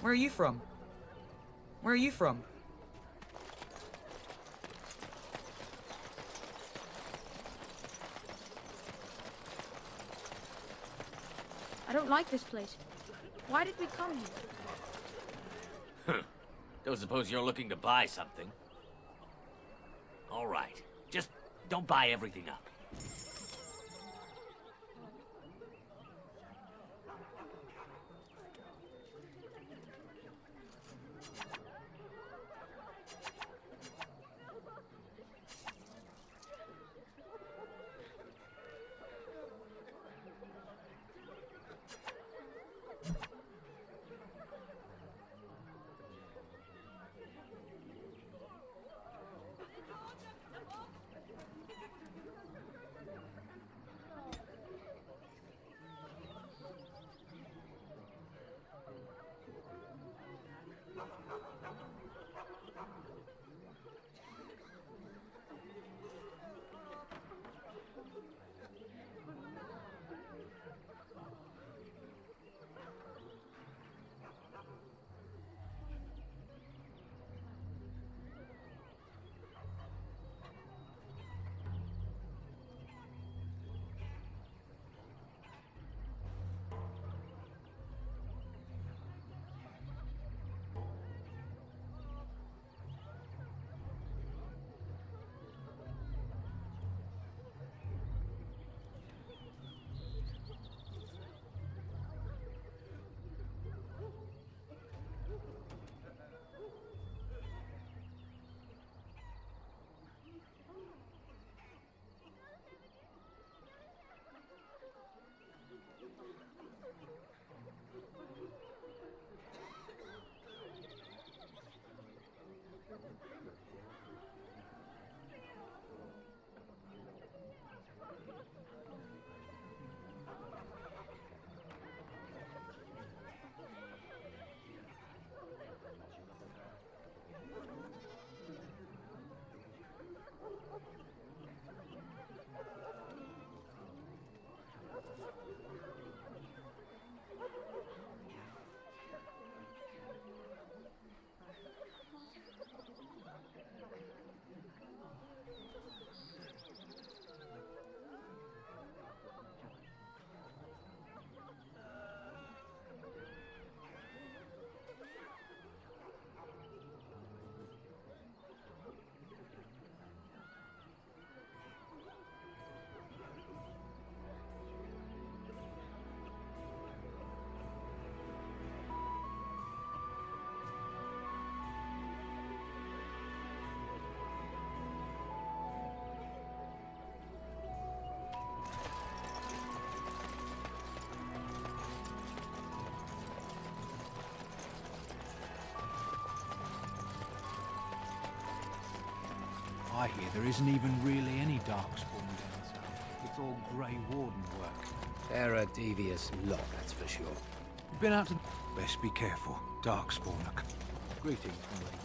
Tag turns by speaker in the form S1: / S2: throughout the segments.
S1: Where are you from? Where are you from?
S2: I don't like this place. Why did we come here?
S3: Don't suppose you're looking to buy something? All right. Just don't buy everything up.
S4: I hear there isn't even really any Darkspawn down south. It's all Grey Warden work.
S5: They're a devious lot, that's for sure.
S4: Been out to... Best be careful. Darkspawn. Greetings, my lady.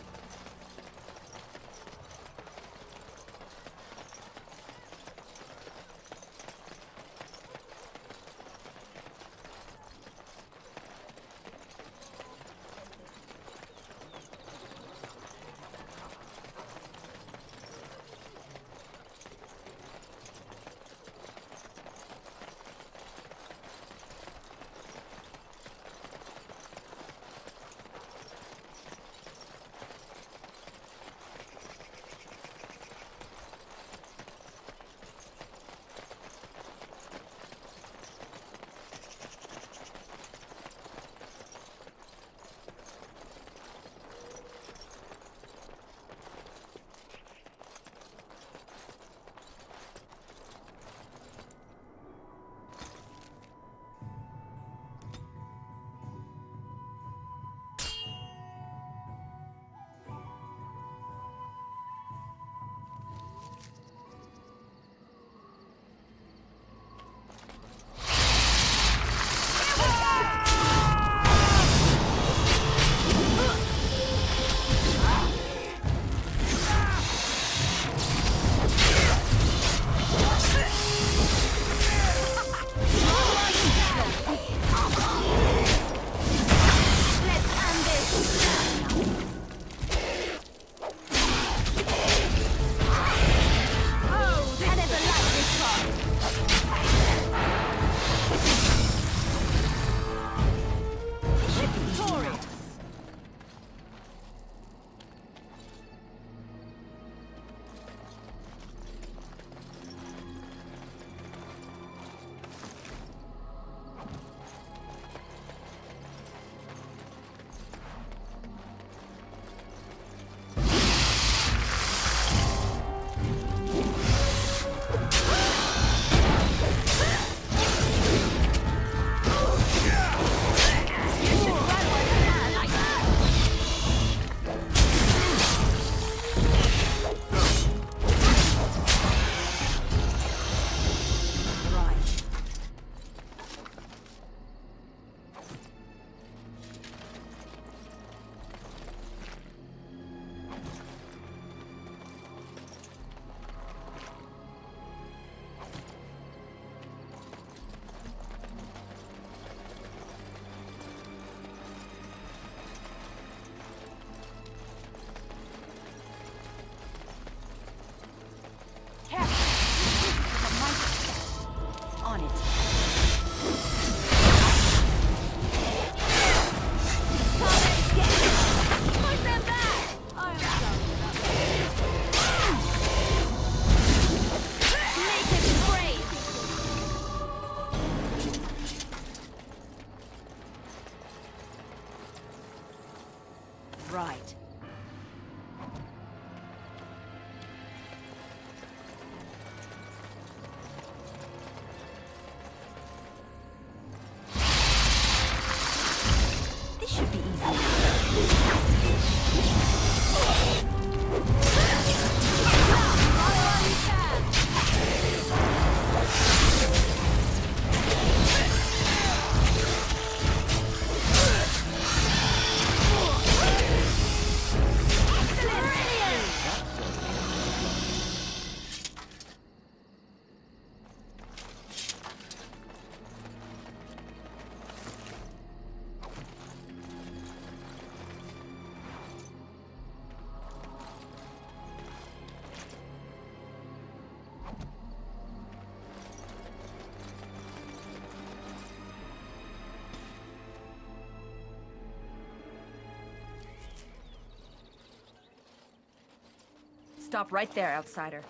S6: Stop right there, outsider.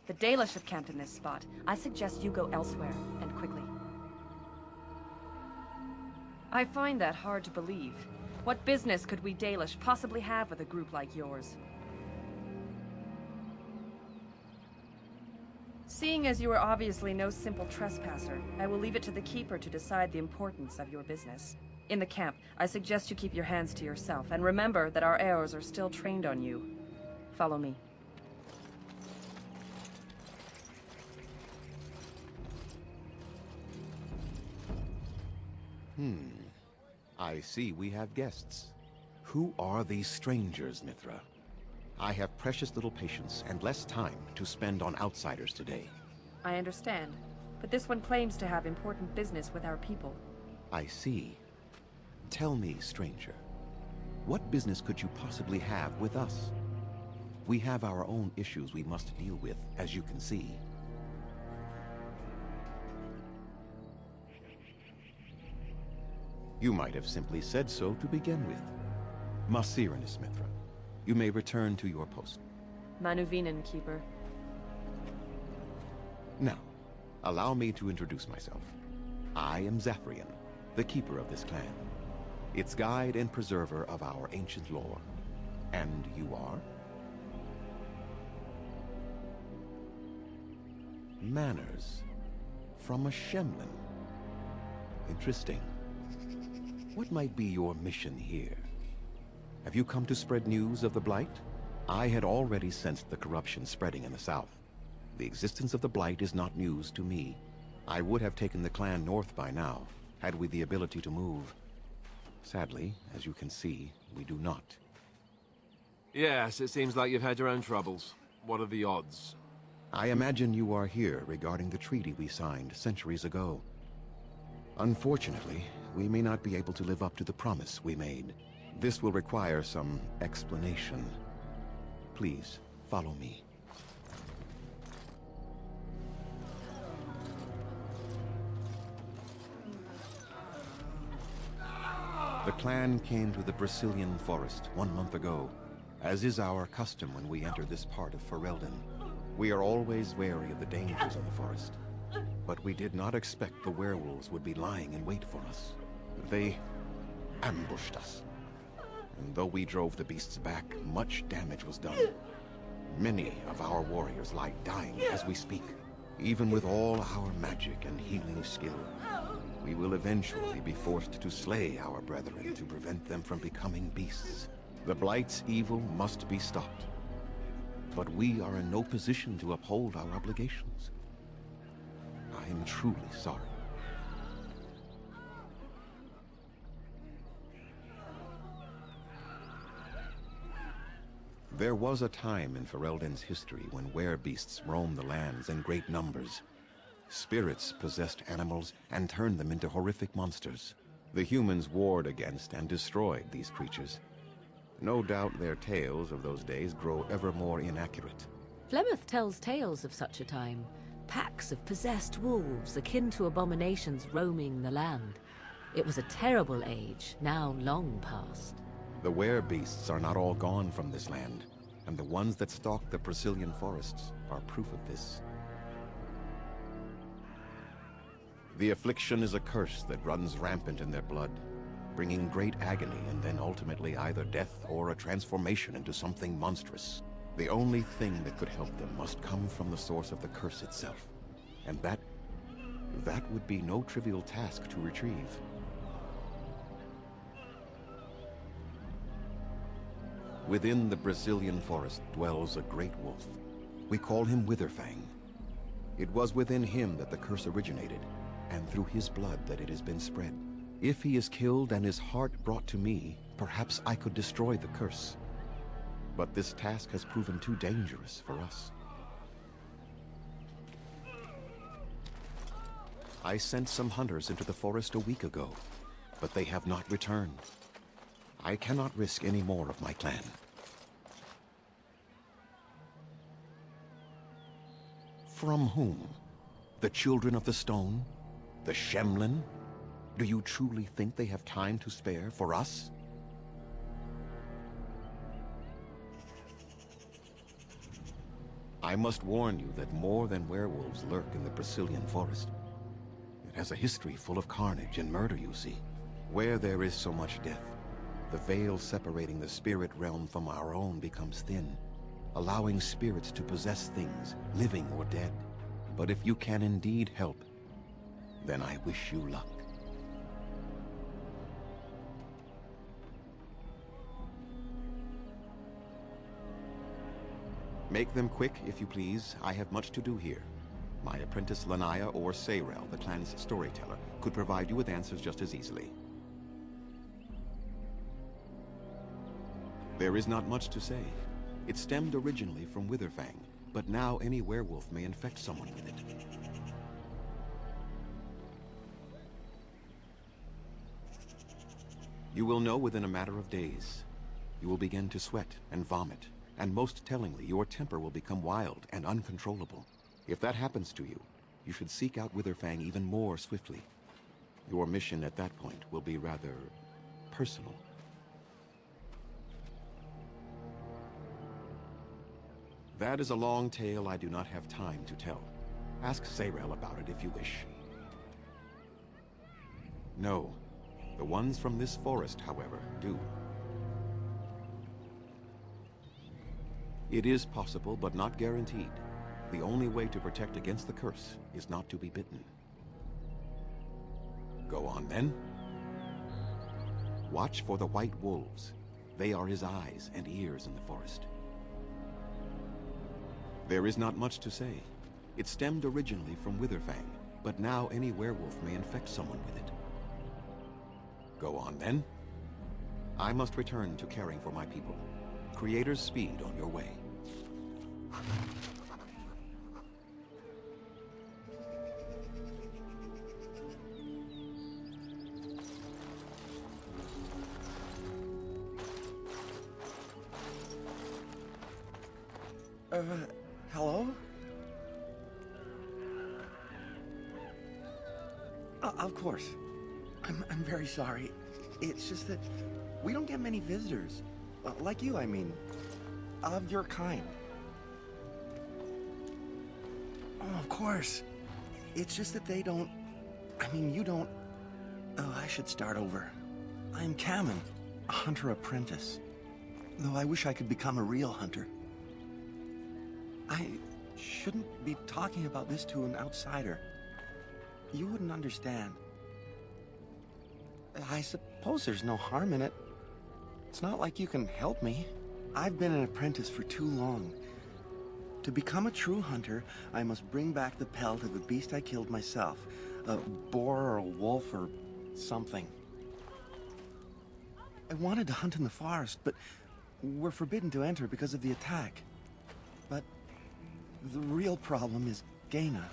S6: The Dalish have camped in this spot. I suggest you go elsewhere, and quickly. I find that hard to believe. What business could we Dalish possibly have with a group like yours? Seeing as you are obviously no simple trespasser, I will leave it to the Keeper to decide the importance of your business. In the camp, I suggest you keep your hands to yourself, and remember that our arrows are still trained on you. Follow me.
S7: I see we have guests. Who are these strangers, Mithra? I have precious little patience and less time to spend on outsiders today.
S6: I understand, but this one claims to have important business with our people.
S7: I see. Tell me, stranger, what business could you possibly have with us? We have our own issues we must deal with, as you can see. You might have simply said so to begin with. Masiranus, Mithra. You may return to your post.
S6: Manuvinen, Keeper.
S7: Now, allow me to introduce myself. I am Zathrian, the keeper of this clan, its guide and preserver of our ancient lore. And you are? Manners. From a Shemlin. Interesting. What might be your mission here? Have you come to spread news of the Blight? I had already sensed the corruption spreading in the south. The existence of the Blight is not news to me. I would have taken the clan north by now, had we the ability to move. Sadly, as you can see, we do not.
S8: Yes, it seems like you've had your own troubles. What are the odds?
S7: I imagine you are here regarding the treaty we signed centuries ago. Unfortunately, we may not be able to live up to the promise we made. This will require some explanation. Please, follow me. The clan came to the Brazilian forest 1 month ago, as is our custom when we enter this part of Ferelden. We are always wary of the dangers of the forest, but we did not expect the werewolves would be lying in wait for us. They ambushed us. And though we drove the beasts back, much damage was done. Many of our warriors lie dying as we speak. Even with all our magic and healing skill, we will eventually be forced to slay our brethren to prevent them from becoming beasts. The Blight's evil must be stopped. But we are in no position to uphold our obligations. I am truly sorry. There was a time in Ferelden's history when werebeasts roamed the lands in great numbers. Spirits possessed animals and turned them into horrific monsters. The humans warred against and destroyed these creatures. No doubt their tales of those days grow ever more inaccurate.
S9: Flemeth tells tales of such a time. Packs of possessed wolves akin to abominations roaming the land. It was a terrible age, now long past.
S7: The werebeasts are not all gone from this land, and the ones that stalk the Brazilian forests are proof of this. The affliction is a curse that runs rampant in their blood, bringing great agony and then ultimately either death or a transformation into something monstrous. The only thing that could help them must come from the source of the curse itself, and that would be no trivial task to retrieve. Within the Brazilian forest dwells a great wolf. We call him Witherfang. It was within him that the curse originated, and through his blood that it has been spread. If he is killed and his heart brought to me, perhaps I could destroy the curse. But this task has proven too dangerous for us. I sent some hunters into the forest a week ago, but they have not returned. I cannot risk any more of my clan. From whom? The Children of the Stone? The Shemlin? Do you truly think they have time to spare for us? I must warn you that more than werewolves lurk in the Brazilian forest. It has a history full of carnage and murder, you see. Where there is so much death, the veil separating the spirit realm from our own becomes thin, allowing spirits to possess things, living or dead. But if you can indeed help, then I wish you luck. Make them quick, if you please. I have much to do here. My apprentice Lanaya or Sayrel, the clan's storyteller, could provide you with answers just as easily. There is not much to say. It stemmed originally from Witherfang, but now any werewolf may infect someone with it. You will know within a matter of days. You will begin to sweat and vomit, and most tellingly, your temper will become wild and uncontrollable. If that happens to you, you should seek out Witherfang even more swiftly. Your mission at that point will be rather personal. That is a long tale I do not have time to tell. Ask Sayrel about it if you wish. No. The ones from this forest, however, do. It is possible, but not guaranteed. The only way to protect against the curse is not to be bitten. Go on, then. Watch for the white wolves. They are his eyes and ears in the forest. There is not much to say. It stemmed originally from Witherfang, but now any werewolf may infect someone with it. Go on, then. I must return to caring for my people. Creator's speed on your way.
S10: Hello? Of course. I'm very sorry. It's just that we don't get many visitors. Like you, I mean. Of your kind. Oh, of course. It's just that they don't... I mean, you don't... Oh, I should start over. I'm Kamen, a hunter apprentice. Though I wish I could become a real hunter. I shouldn't be talking about this to an outsider. You wouldn't understand. I suppose there's no harm in it. It's not like you can help me. I've been an apprentice for too long. To become a true hunter, I must bring back the pelt of a beast I killed myself. A boar or a wolf or something. I wanted to hunt in the forest, but we're forbidden to enter because of the attack. But the real problem is Gaina.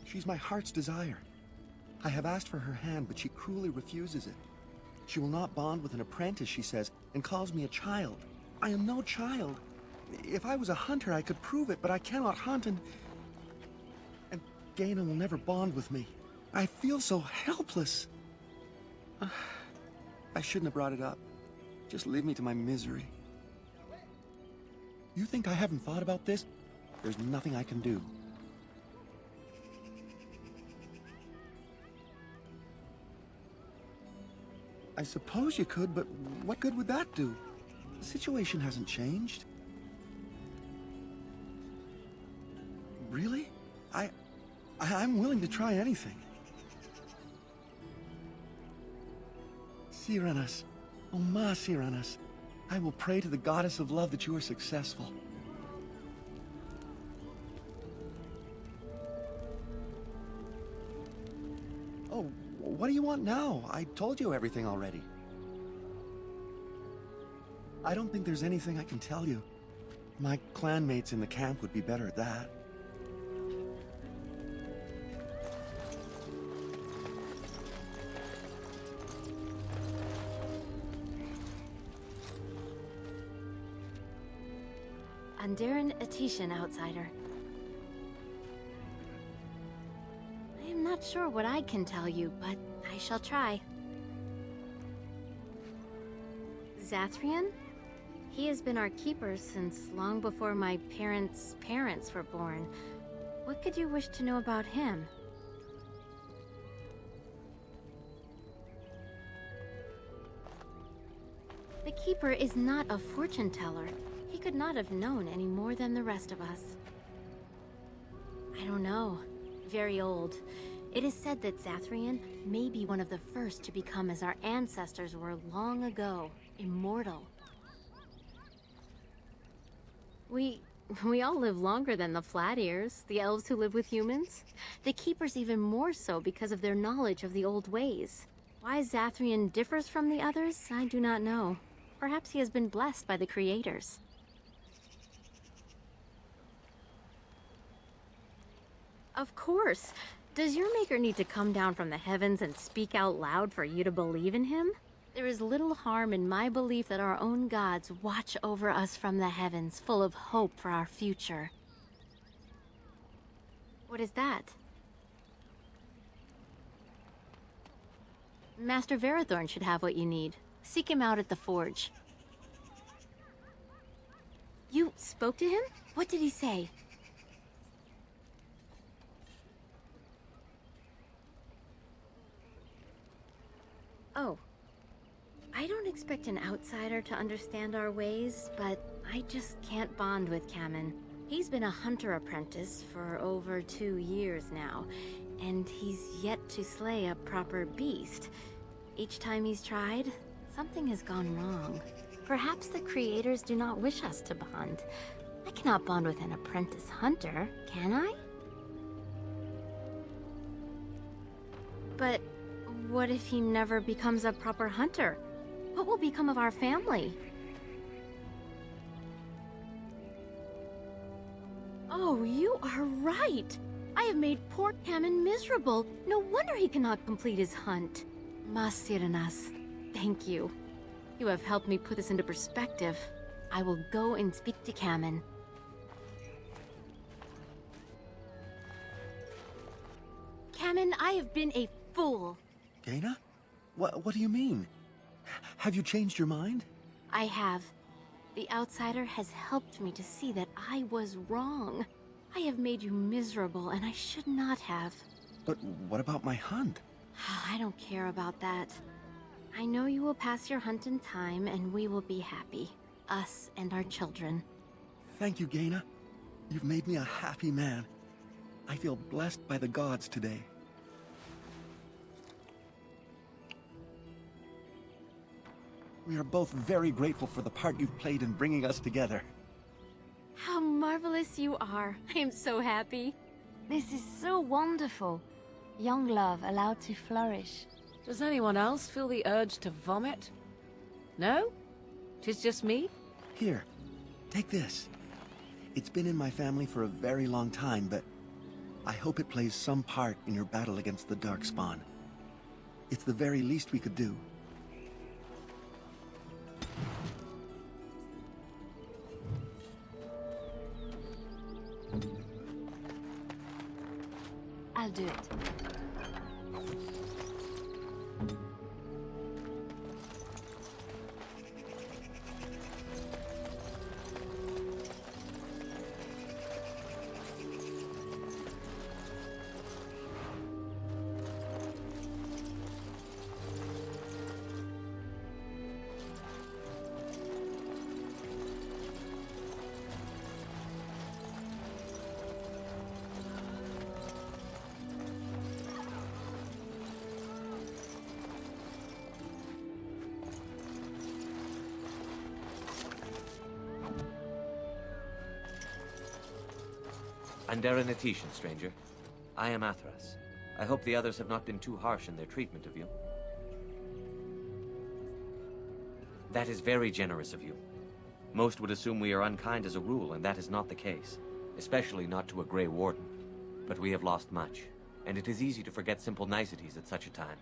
S10: She's my heart's desire. I have asked for her hand, but she cruelly refuses it. She will not bond with an apprentice, she says, and calls me a child. I am no child. If I was a hunter, I could prove it, but I cannot hunt, and Gaina will never bond with me. I feel so helpless. I shouldn't have brought it up. Just leave me to my misery. You think I haven't thought about this? There's nothing I can do. I suppose you could, but what good would that do? The situation hasn't changed. Really? I'm willing to try anything. Cyranas, oh ma Cyranas, I will pray to the goddess of love that you are successful. Oh, what do you want now? I told you everything already. I don't think there's anything I can tell you. My clanmates in the camp would be better at that.
S11: Andiran Atishan, outsider. I am not sure what I can tell you, but I shall try. Zathrian? He has been our keeper since long before my parents' parents were born. What could you wish to know about him? The Keeper is not a fortune teller. He could not have known any more than the rest of us. I don't know. Very old. It is said that Zathrian may be one of the first to become as our ancestors were long ago, immortal. We all live longer than the Flat Ears, the elves who live with humans. The Keepers even more so because of their knowledge of the old ways. Why Zathrian differs from the others, I do not know. Perhaps he has been blessed by the creators. Of course. Does your maker need to come down from the heavens and speak out loud for you to believe in him? There is little harm in my belief that our own gods watch over us from the heavens, full of hope for our future. What is that? Master Varathorn should have what you need. Seek him out at the forge. You spoke to him? What did he say? Oh. I don't expect an outsider to understand our ways, but I just can't bond with Kamen. He's been a hunter apprentice for over 2 years now, and he's yet to slay a proper beast. Each time he's tried, something has gone wrong. Perhaps the creators do not wish us to bond. I cannot bond with an apprentice hunter, can I? But what if he never becomes a proper hunter? What will become of our family? Oh, you are right! I have made poor Kamen miserable. No wonder he cannot complete his hunt. Masiranas, thank you. You have helped me put this into perspective. I will go and speak to Kamen. Kamen, I have been a fool.
S10: Gaina? What do you mean? Have you changed your mind?
S11: I have. The outsider has helped me to see that I was wrong. I have made you miserable, and I should not have.
S10: But what about my hunt?
S11: I don't care about that. I know you will pass your hunt in time, and we will be happy. Us and our children.
S10: Thank you, Gaina. You've made me a happy man. I feel blessed by the gods today. We are both very grateful for the part you've played in bringing us together.
S11: How marvelous you are. I am so happy.
S2: This is so wonderful. Young love allowed to flourish.
S9: Does anyone else feel the urge to vomit? No? 'Tis just me?
S10: Here, take this. It's been in my family for a very long time, but I hope it plays some part in your battle against the Darkspawn. It's the very least we could do.
S2: I'll do it.
S3: Andera Natishan, stranger. I am Athras. I hope the others have not been too harsh in their treatment of you. That is very generous of you. Most would assume we are unkind as a rule, and that is not the case. Especially not to a Grey Warden. But we have lost much, and it is easy to forget simple niceties at such a time.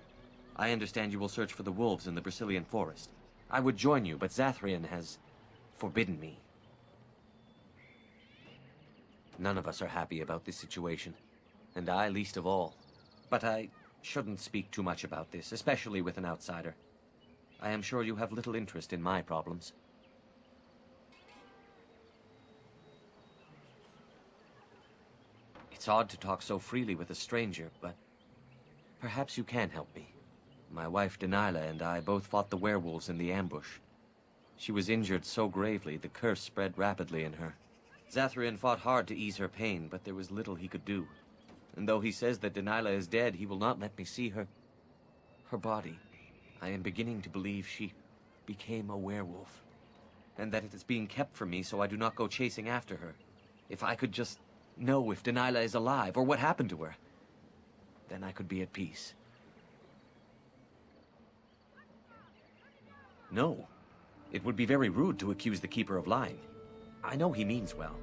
S3: I understand you will search for the wolves in the Brazilian forest. I would join you, but Zathrian has forbidden me. None of us are happy about this situation, and I least of all. But I shouldn't speak too much about this, especially with an outsider. I am sure you have little interest in my problems. It's odd to talk so freely with a stranger, but perhaps you can help me. My wife Delilah and I both fought the werewolves in the ambush. She was injured so gravely, the curse spread rapidly in her. Zathrian fought hard to ease her pain, but there was little he could do. And though he says that Delilah is dead, he will not let me see her body. I am beginning to believe she became a werewolf, and that it is being kept from me so I do not go chasing after her. If I could just know if Delilah is alive, or what happened to her, then I could be at peace. No. It would be very rude to accuse the Keeper of lying. I know he means well.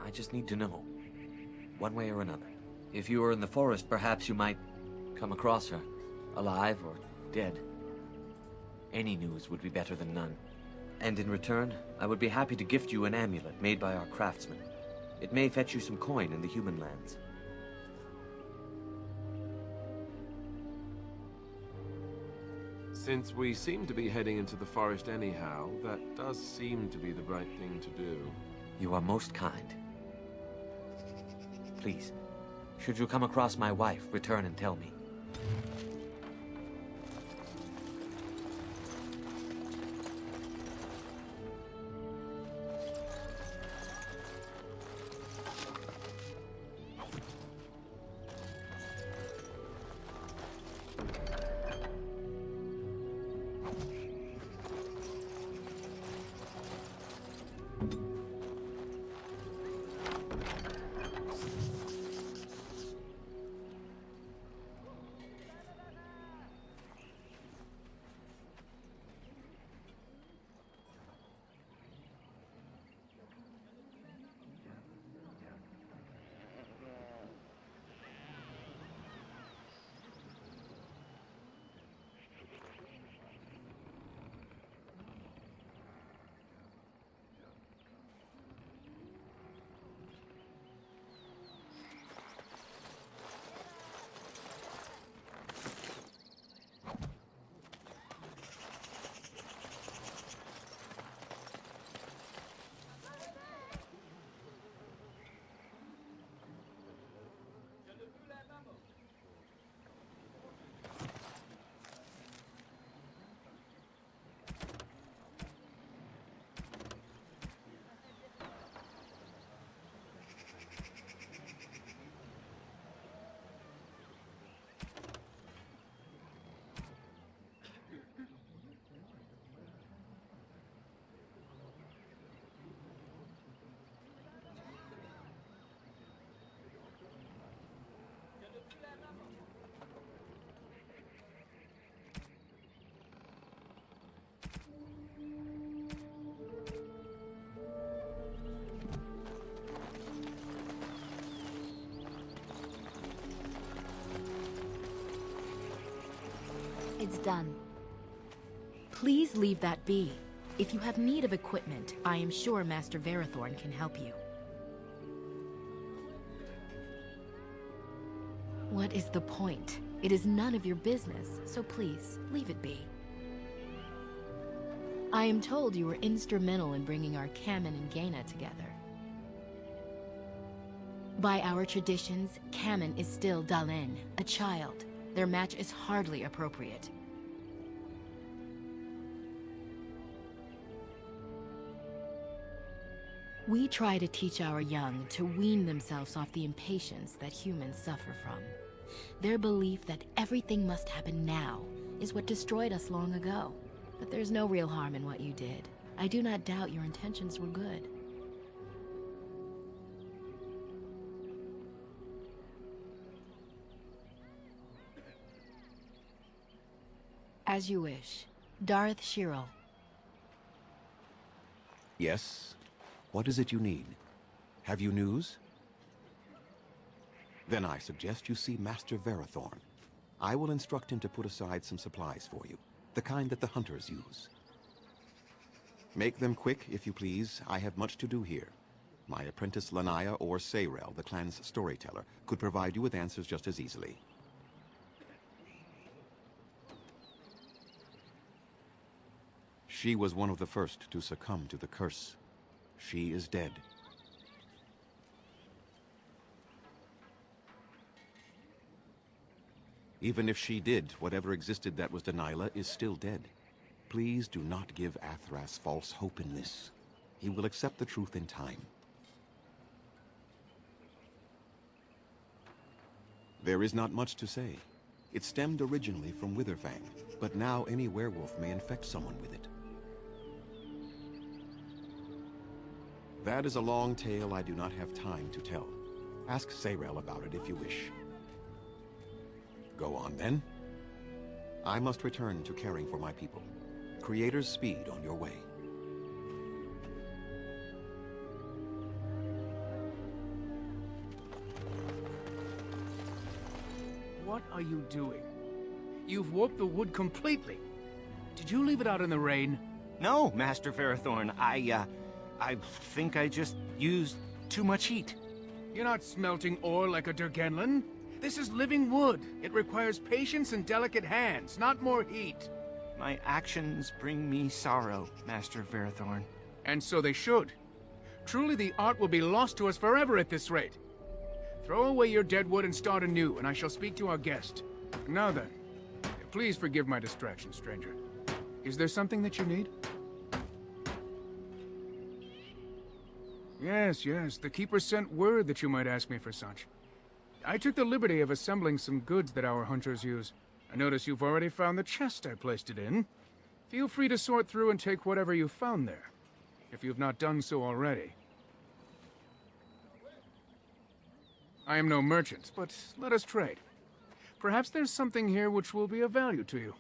S3: I just need to know, one way or another. If you are in the forest, perhaps you might come across her, alive or dead. Any news would be better than none. And in return, I would be happy to gift you an amulet made by our craftsman. It may fetch you some coin in the human lands.
S8: Since we seem to be heading into the forest anyhow, that does seem to be the right thing to do.
S3: You are most kind. Please, should you come across my wife, return and tell me.
S12: It's done. Please leave that be. If you have need of equipment, I am sure Master Verathorn can help you. What is the point? It is none of your business, so please, leave it be. I am told you were instrumental in bringing our Kamen and Gaina together. By our traditions, Kamen is still Dalen, a child. Their match is hardly appropriate. We try to teach our young to wean themselves off the impatience that humans suffer from. Their belief that everything must happen now is what destroyed us long ago. But there's no real harm in what you did. I do not doubt your intentions were good. As you wish. Darth Shirel.
S7: Yes? What is it you need? Have you news? Then I suggest you see Master Verathorn. I will instruct him to put aside some supplies for you, the kind that the hunters use. Make them quick, if you please. I have much to do here. My apprentice Lanaya or Sayrel, the clan's storyteller, could provide you with answers just as easily. She was one of the first to succumb to the curse. She is dead. Even if she did, whatever existed that was Delilah is still dead. Please do not give Athras false hope in this. He will accept the truth in time. There is not much to say. It stemmed originally from Witherfang, but now any werewolf may infect someone with it. That is a long tale I do not have time to tell. Ask Sayrel about it if you wish. Go on, then. I must return to caring for my people. Creator's speed on your way.
S4: What are you doing? You've warped the wood completely. Did you leave it out in the rain?
S13: No, Master Ferrothorn. I think I just used too much heat.
S4: You're not smelting ore like a Durgenlin. This is living wood. It requires patience and delicate hands, not more heat.
S13: My actions bring me sorrow, Master Ferrothorn.
S4: And so they should. Truly the art will be lost to us forever at this rate. Throw away your dead wood and start anew, and I shall speak to our guest. Now then, please forgive my distraction, stranger. Is there something that you need? Yes, the Keeper sent word that you might ask me for such. I took the liberty of assembling some goods that our hunters use. I notice you've already found the chest I placed it in. Feel free to sort through and take whatever you found there, if you've not done so already. I am no merchant, but let us trade. Perhaps there's something here which will be of value to you.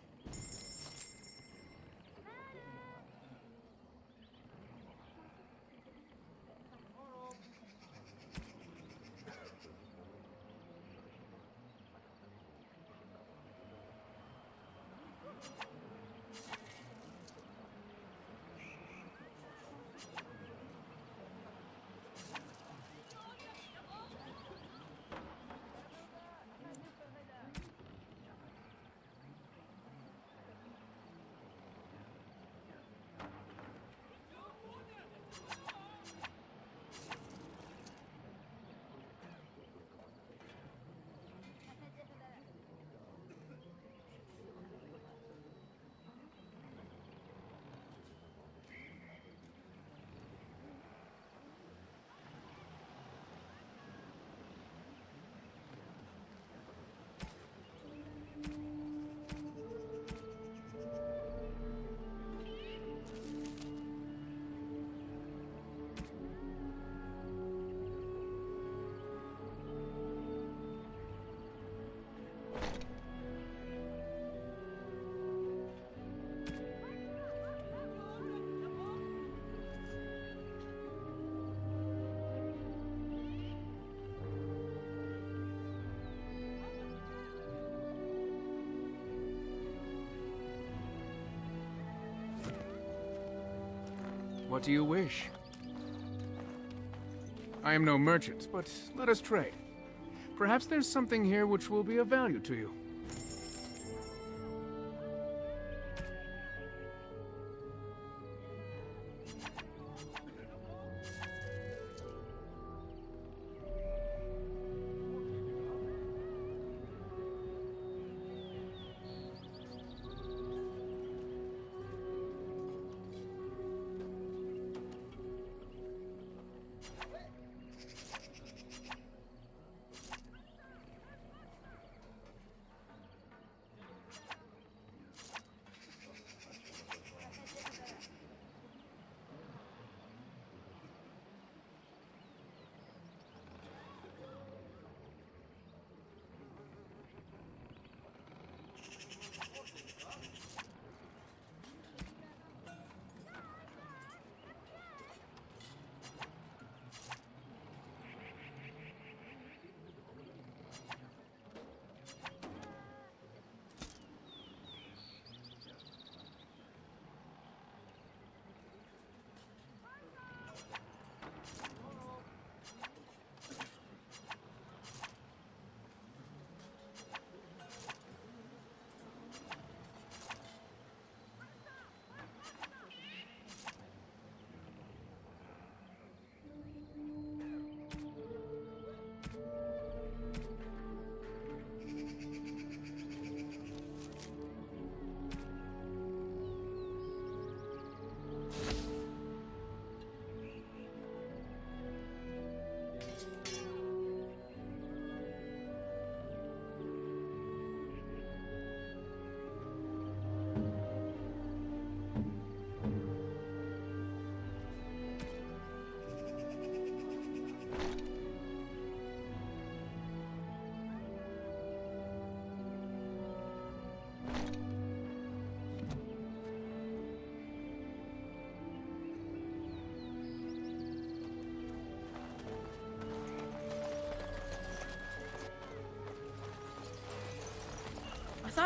S4: What do you wish? I am no merchant, but let us trade. Perhaps there's something here which will be of value to you.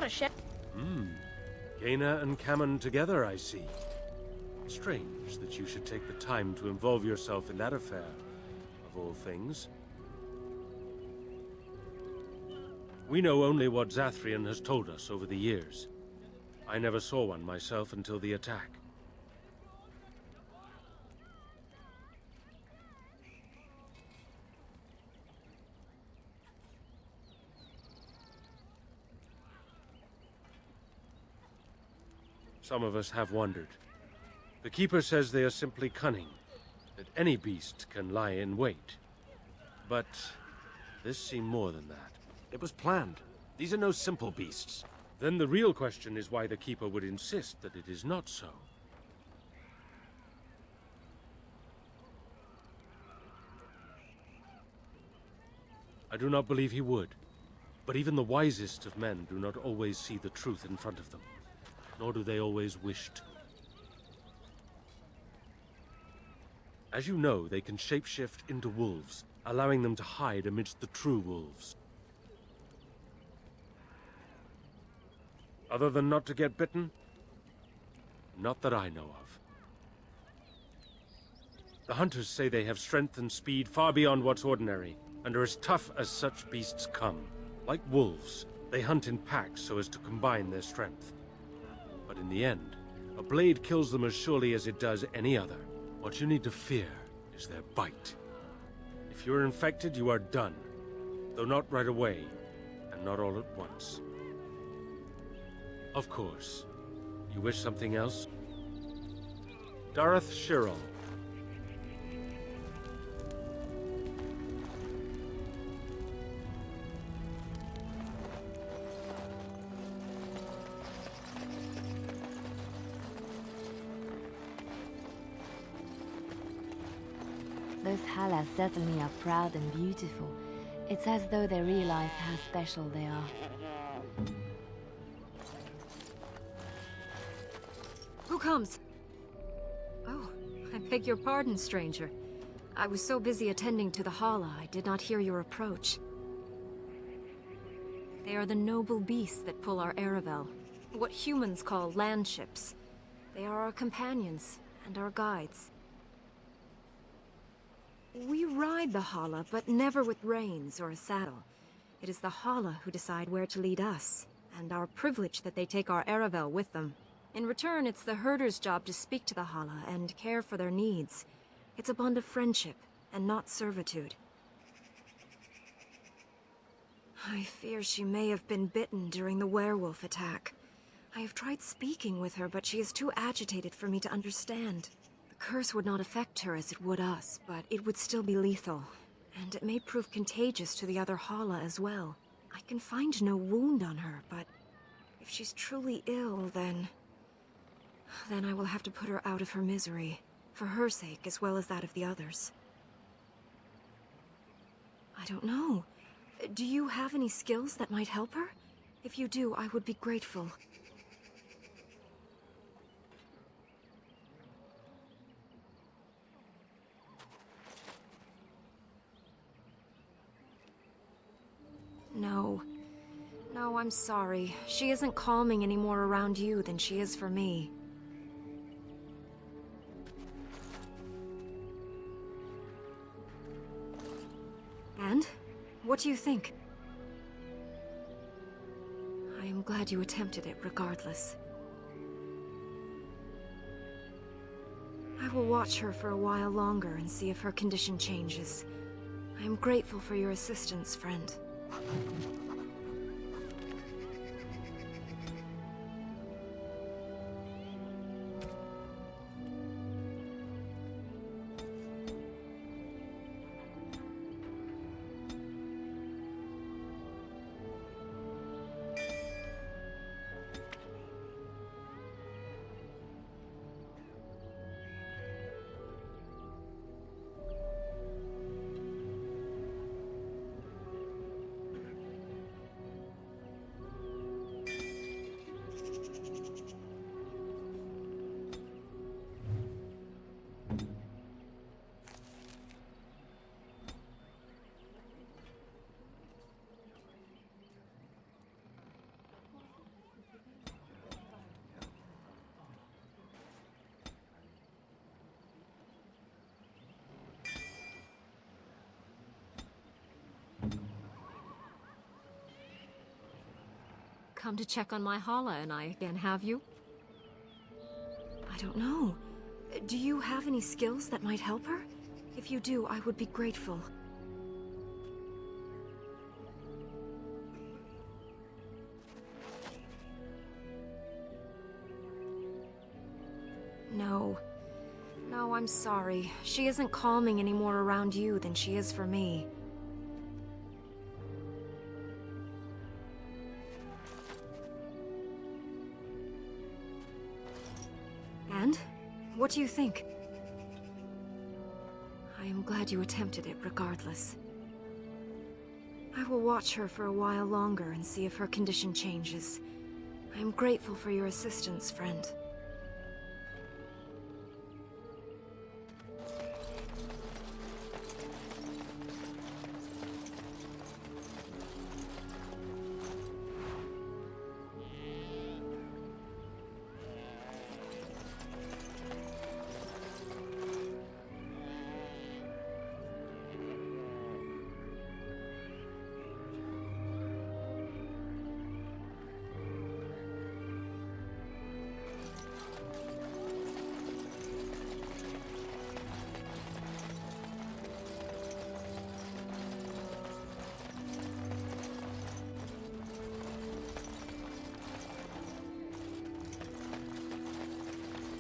S11: a chef.
S14: Gaina and Cammon together, I see. Strange that you should take the time to involve yourself in that affair, of all things. We know only what Zathrian has told us over the years. I never saw one myself until the attack. Some of us have wondered. The Keeper says they are simply cunning, that any beast can lie in wait. But this seemed more than that. It was planned. These are no simple beasts. Then the real question is why the Keeper would insist that it is not so. I do not believe he would. But even the wisest of men do not always see the truth in front of them. Nor do they always wish to. As you know, they can shapeshift into wolves, allowing them to hide amidst the true wolves. Other than not to get bitten? Not that I know of. The hunters say they have strength and speed far beyond what's ordinary, and are as tough as such beasts come. Like wolves, they hunt in packs so as to combine their strength. But in the end, a blade kills them as surely as it does any other. What you need to fear is their bite. If you're infected, you are done. Though not right away, and not all at once. Of course. You wish something else? Dareth Shirel.
S2: Those Hala certainly are proud and beautiful. It's as though they realize how special they are.
S15: Who comes? Oh, I beg your pardon, stranger. I was so busy attending to the Hala, I did not hear your approach. They are the noble beasts that pull our Aravel, what humans call landships. They are our companions and our guides. We ride the Hala, but never with reins or a saddle. It is the Hala who decide where to lead us, and our privilege that they take our Aravel with them. In return, it's the herder's job to speak to the Hala and care for their needs. It's a bond of friendship, and not servitude. I fear she may have been bitten during the werewolf attack. I have tried speaking with her, but she is too agitated for me to understand. The curse would not affect her as it would us, but it would still be lethal. And it may prove contagious to the other Hala as well. I can find no wound on her, but if she's truly ill, then I will have to put her out of her misery, for her sake as well as that of the others. I don't know. Do you have any skills that might help her? If you do, I would be grateful. No. No, I'm sorry. She isn't calming any more around you than she is for me. And? What do you think? I am glad you attempted it, regardless. I will watch her for a while longer and see if her condition changes. I am grateful for your assistance, friend. come to check on my Hala and I again, have you? I don't know. Do you have any skills that might help her? If you do, I would be grateful. No. No, I'm sorry. She isn't calming any more around you than she is for me. And? What do you think? I am glad you attempted it, regardless. I will watch her for a while longer and see if her condition changes. I am grateful for your assistance, friend.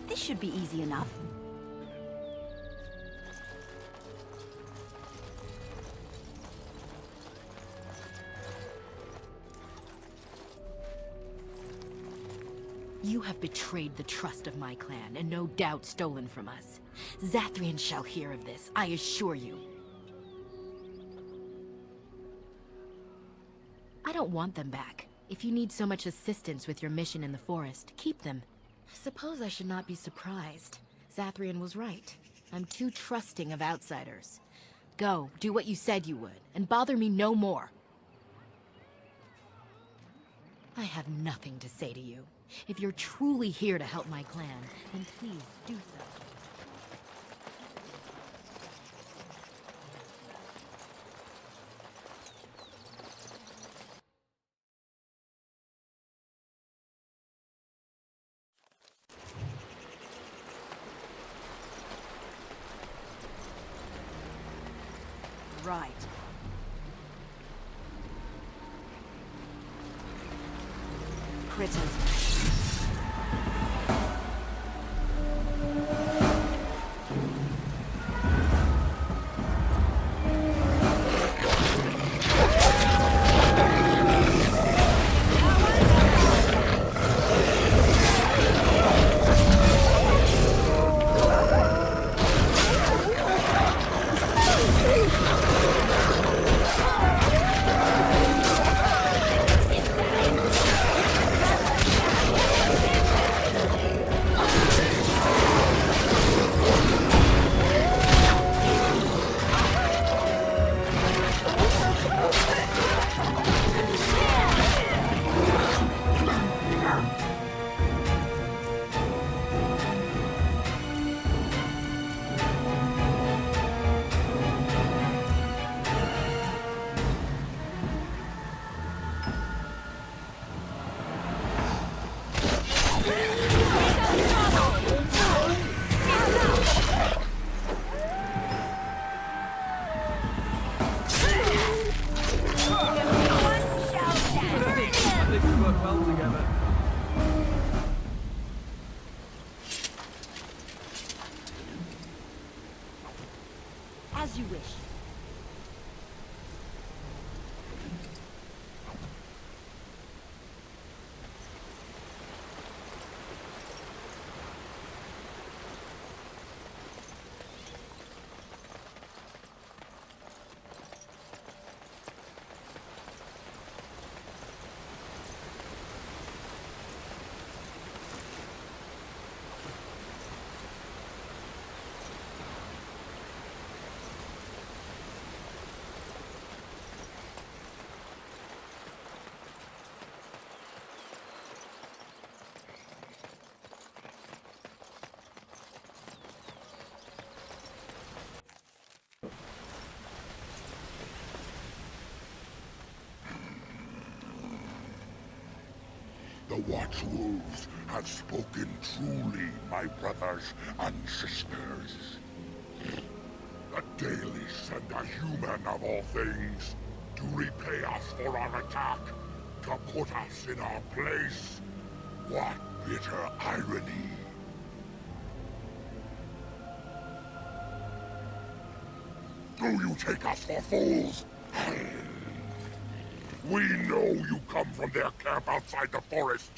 S16: This should be easy enough.
S12: You have betrayed the trust of my clan, and no doubt stolen from us. Zathrian shall hear of this, I assure you. I don't want them back. If you need so much assistance with your mission in the forest, keep them. Suppose I should not be surprised. Zathrian was right. I'm too trusting of outsiders. Go, do what you said you would, and bother me no more. I have nothing to say to you. If you're truly here to help my clan, then please do so.
S16: Right. Critters.
S12: As you wish.
S17: Watch Wolves have spoken truly, my brothers and sisters. The Dalish send a human of all things to repay us for our attack, to put us in our place. What bitter irony. Do you take us for fools? We know you come from their camp outside the forest.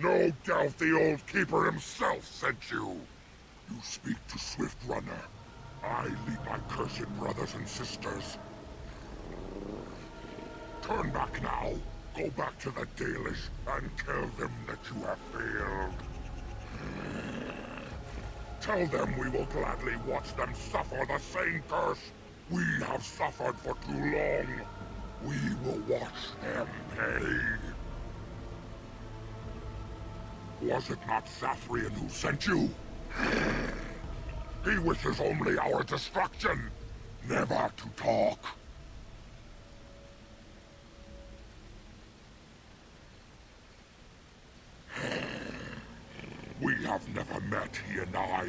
S17: No doubt the old keeper himself sent you. You speak to Swift Runner. I lead my cursed brothers and sisters. Turn back now. Go back to the Dalish and tell them that you have failed. Tell them we will gladly watch them suffer the same curse we have suffered for too long. We will watch them pay. Was it not Sathrian who sent you? He wishes only our destruction, never to talk. We have never met, he and I.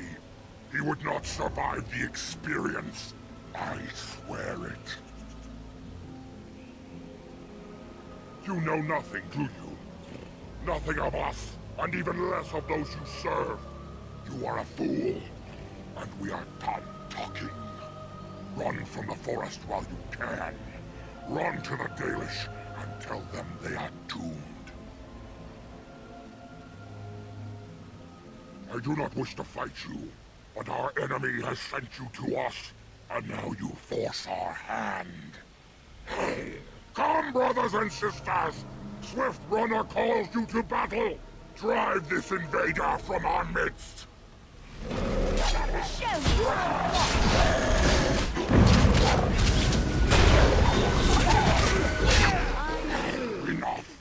S17: He would not survive the experience. I swear it. You know nothing, do you? Nothing of us, and even less of those you serve. You are a fool, and we are done talking. Run from the forest while you can. Run to the Dalish and tell them they are doomed. I do not wish to fight you, but our enemy has sent you to us, and now you force our hand. Come, brothers and sisters! Swift Runner calls you to battle! Drive this invader from our midst! Enough!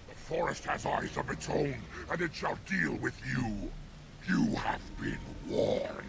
S17: The forest has eyes of its own, and it shall deal with you. You have been warned.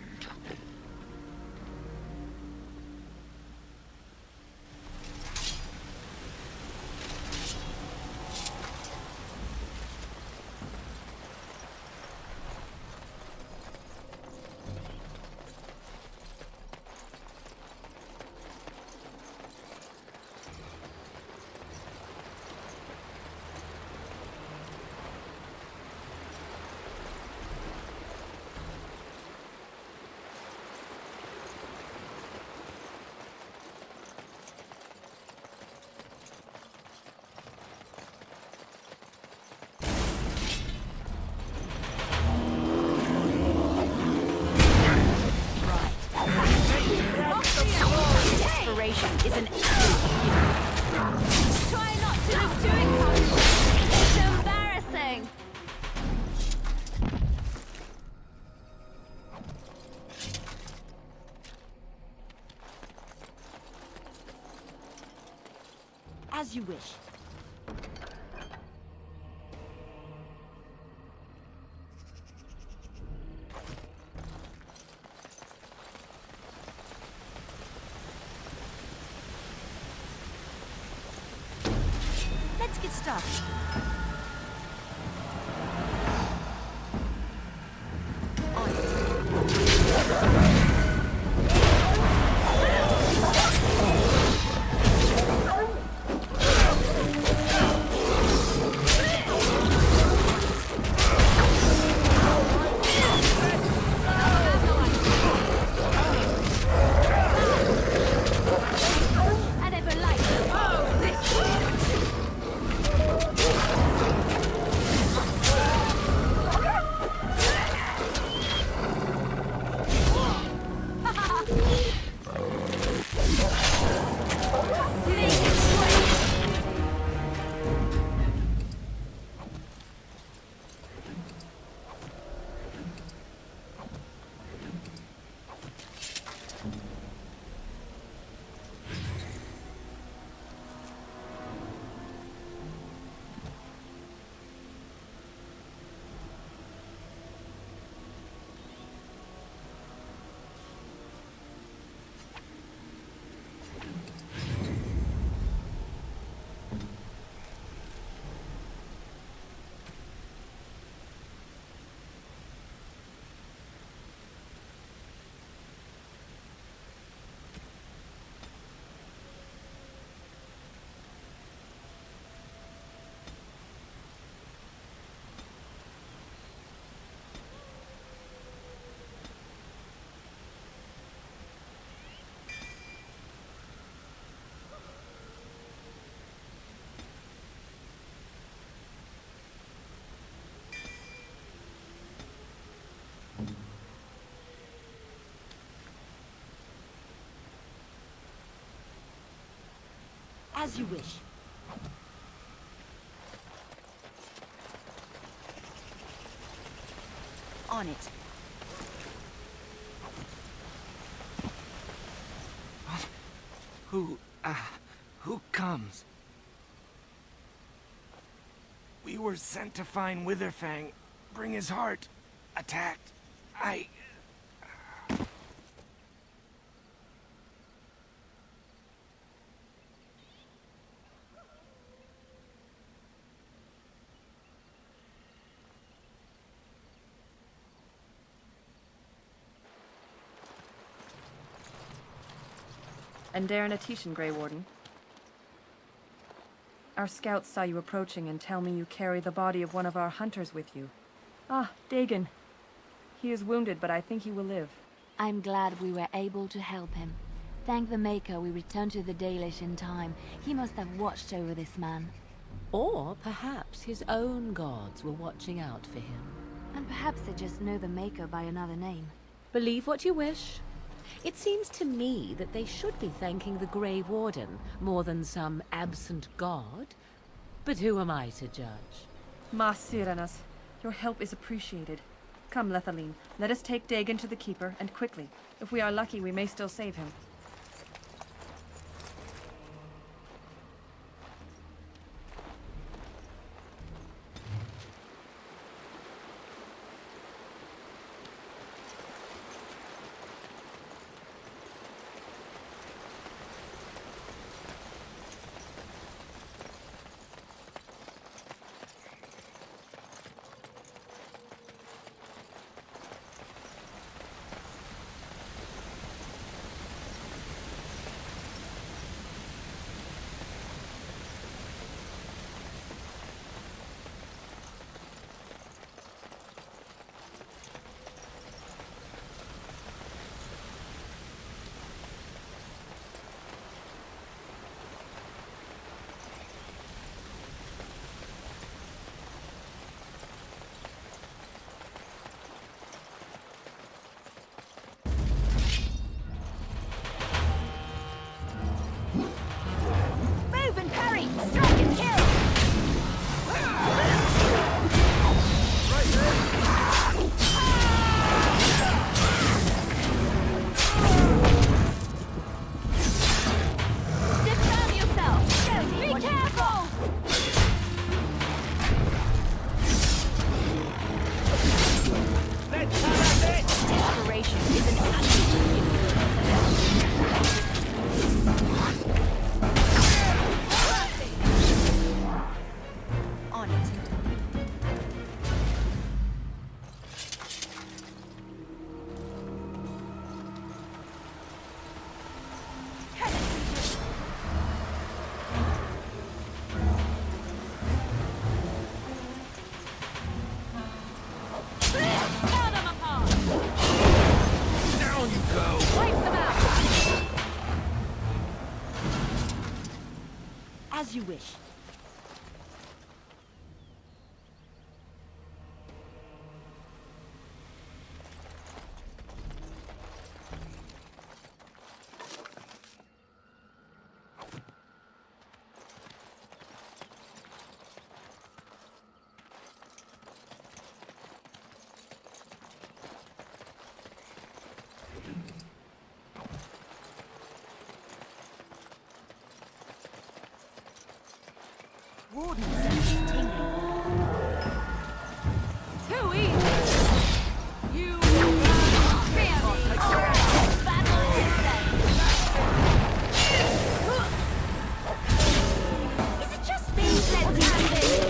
S16: Is an
S11: Try not to look too encouraging. It's embarrassing.
S16: as you wish. Let's get started.
S11: I never liked
S16: As you wish. On it.
S5: Who comes? We were sent to find Witherfang. Bring his heart. Attacked.
S6: And Darren Atishan, Grey Warden. Our scouts saw you approaching and tell me you carry the body of one of our hunters with you. Ah, Dagon. He is wounded, but I think he will live.
S2: I'm glad we were able to help him. Thank the Maker we returned to the Dalish in time. He must have watched over this man.
S9: Or perhaps his own gods were watching out for him.
S2: And perhaps they just know the Maker by another name.
S9: Believe what you wish. It seems to me that they should be thanking the Grey Warden more than some absent god. But who am I to judge?
S6: Ma Syranas, your help is appreciated. Come, Lethaline, let us take Dagon to the Keeper, and quickly. If we are lucky, we may still save him.
S16: Move and parry! Strike and kill! Defend yourself! Be careful! Desperation is an attribute. On it. Tear them apart!
S5: Down you go!
S16: Wipe them out! As you wish. Warden senses tingling. Too easy! You will fear me! Battle is it just me? Let's have this!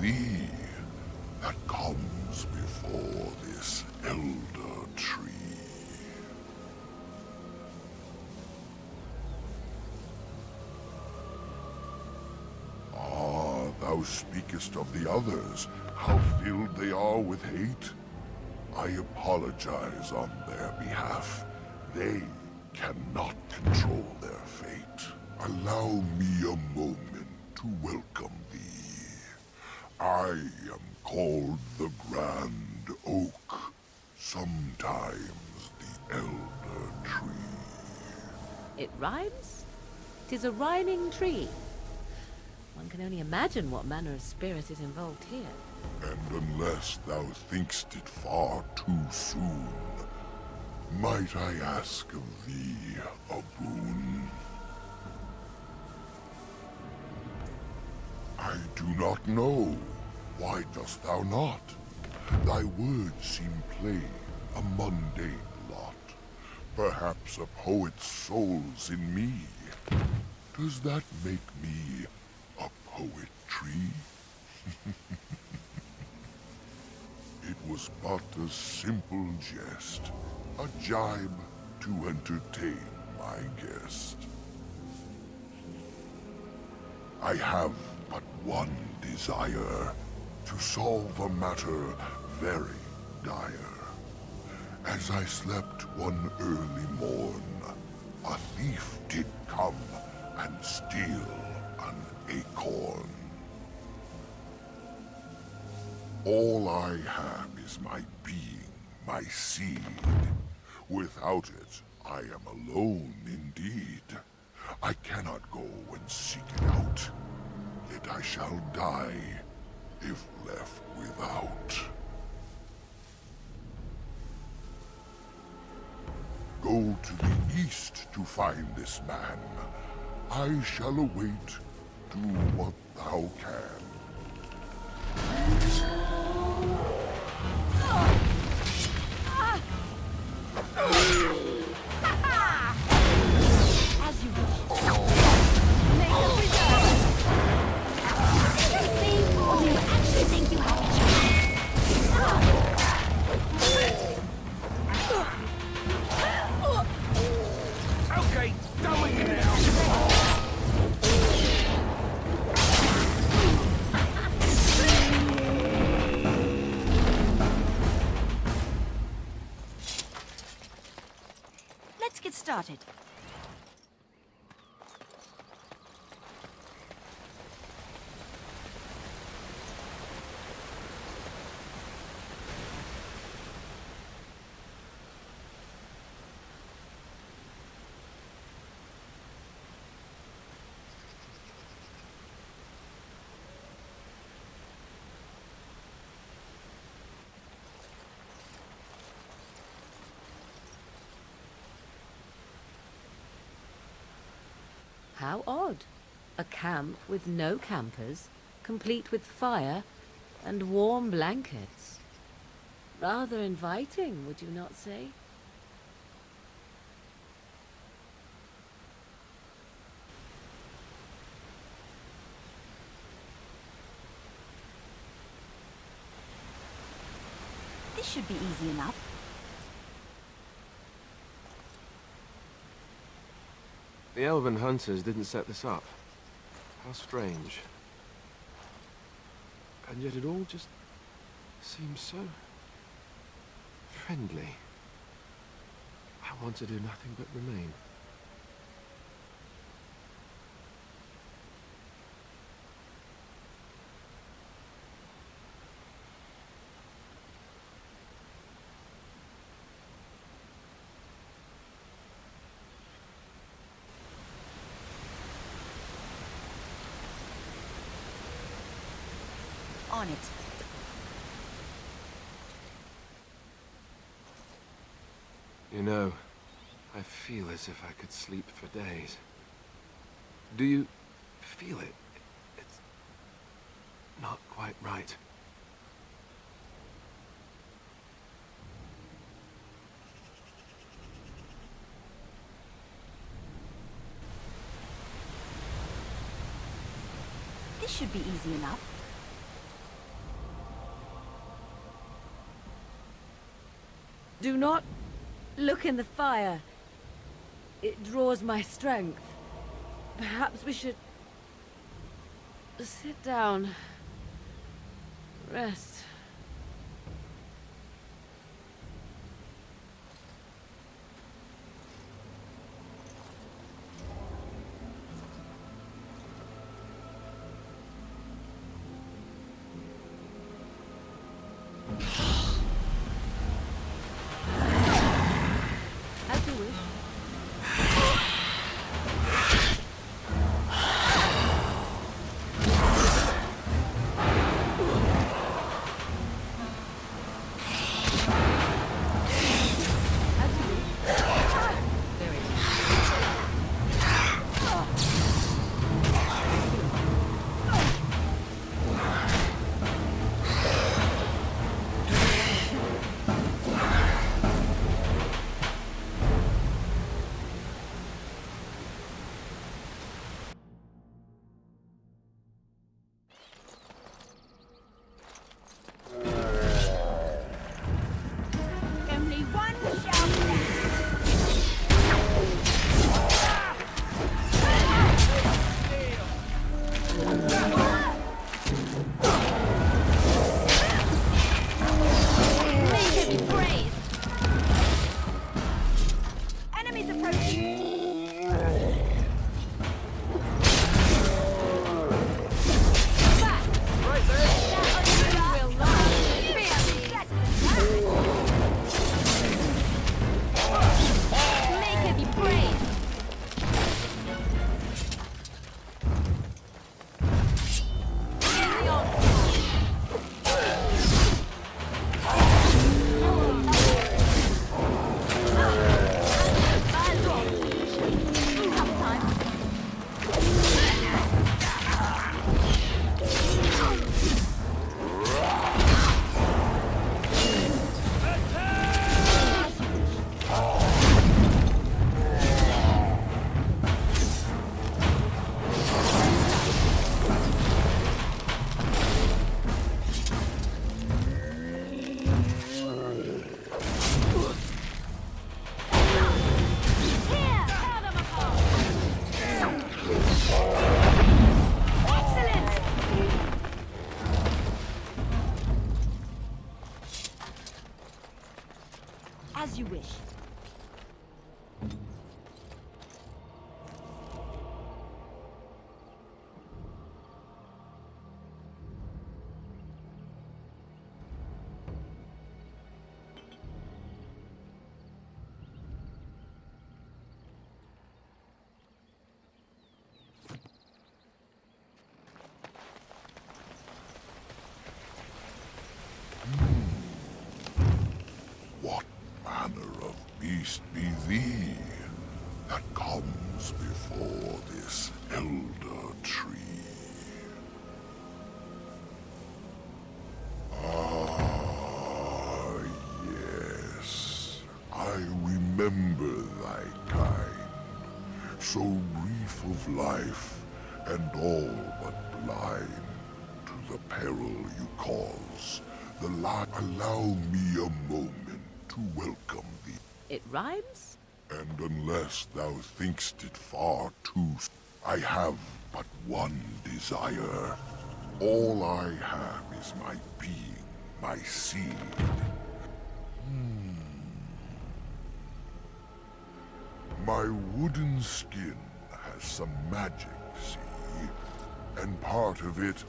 S17: thee that comes before this elder tree. Ah, thou speakest of the others, how filled they are with hate? I apologize on their behalf. They cannot control their fate. Allow me a moment to welcome thee. I am called the Grand Oak, sometimes the Elder Tree.
S9: It rhymes? 'Tis a rhyming tree. One can only imagine what manner of spirit is involved here.
S17: And unless thou thinkst it far too soon, might I ask of thee a boon? I do not know. Why dost thou not? Thy words seem plain, a mundane lot. Perhaps a poet's soul's in me. Does that make me a poetry? It was but a simple jest, a jibe to entertain my guest. I have but one desire, to solve a matter very dire. As I slept one early morn, a thief did come and steal an acorn. All I have is my being, my seed. Without it, I am alone indeed. I cannot go and seek it out, yet I shall die if left without. Go to the east to find this man. I shall await. Do what thou can.
S16: As you wish. Make a reserve. See, or do you actually think you have a chance?
S5: Okay, done with you now.
S16: Let's get started.
S9: How odd. A camp with no campers, complete with fire and warm blankets. Rather inviting, would you not say?
S16: This should be easy enough.
S8: The Elven hunters didn't set this up. How strange. And yet it all just seems so friendly. I want to do nothing but remain.
S16: On it.
S8: You know, I feel as if I could sleep for days. Do you feel it? It's not quite right.
S16: This should be easy enough.
S9: Do not look in the fire. It draws my strength. Perhaps we should sit down. Rest. As you wish.
S16: Only one shot Make it praised. Enemies approaching. Back. Right there. That will not fear me. Make it be praised. As you wish.
S17: What manner of beast be thee that comes before this elder tree? Ah, yes, I remember thy kind, so brief of life and all but blind to the peril you cause. Allow me a moment to welcome thee.
S9: It rhymes?
S17: And unless thou thinkst it far too, I have but one desire. All I have is my being, my seed. My wooden skin has some magic, see? And part of it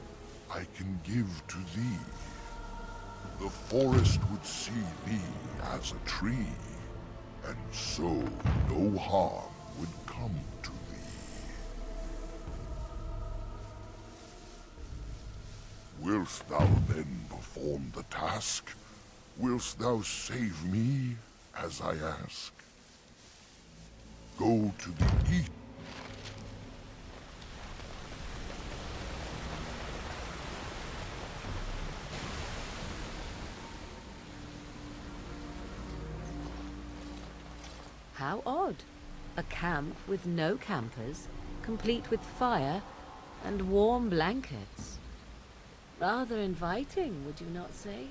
S17: I can give to thee. The forest would see thee as a tree, and so no harm would come to thee. Wilt thou then perform the task? Wilt thou save me, as I ask? Go to the east.
S9: How odd. A camp with no campers, complete with fire and warm blankets. Rather inviting, would you not say?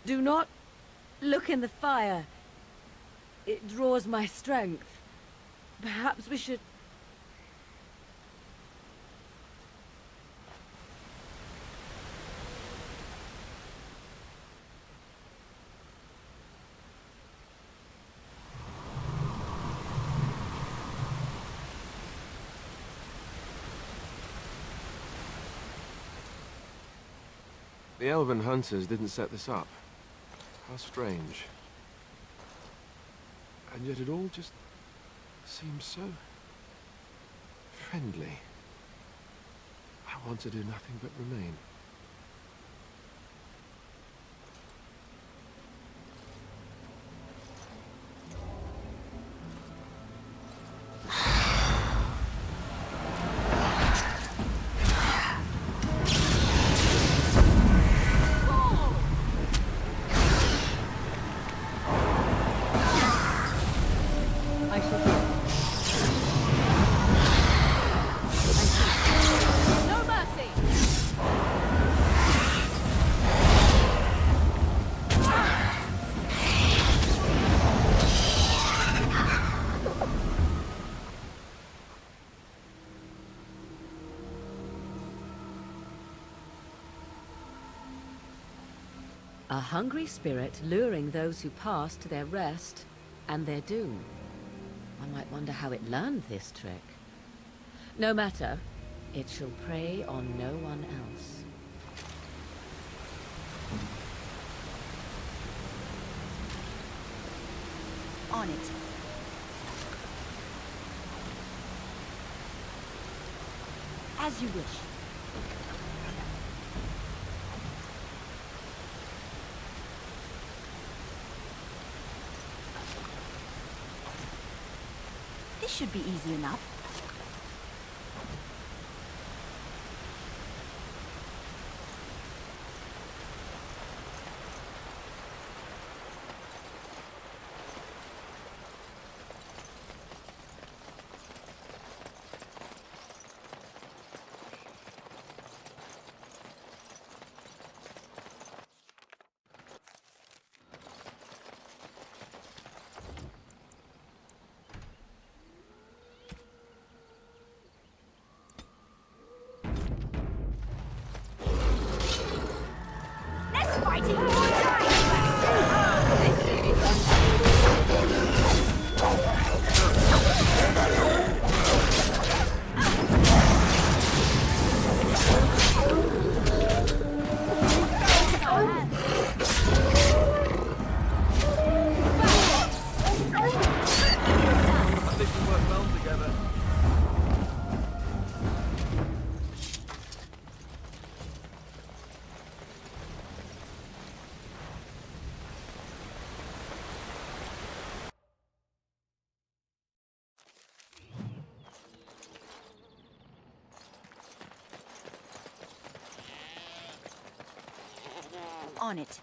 S9: Do not look in the fire. It draws my strength. Perhaps we should...
S8: The Elven Hunters didn't set this up. How strange. And yet it all just seems so friendly. I want to do nothing but remain.
S9: A hungry spirit luring those who pass to their rest and their doom. One might wonder how it learned this trick. No matter, it shall prey on no one else.
S16: On it. As you wish. This should be easy enough. On it.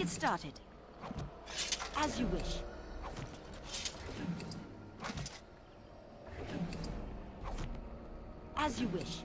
S16: Started. As you wish. As you wish.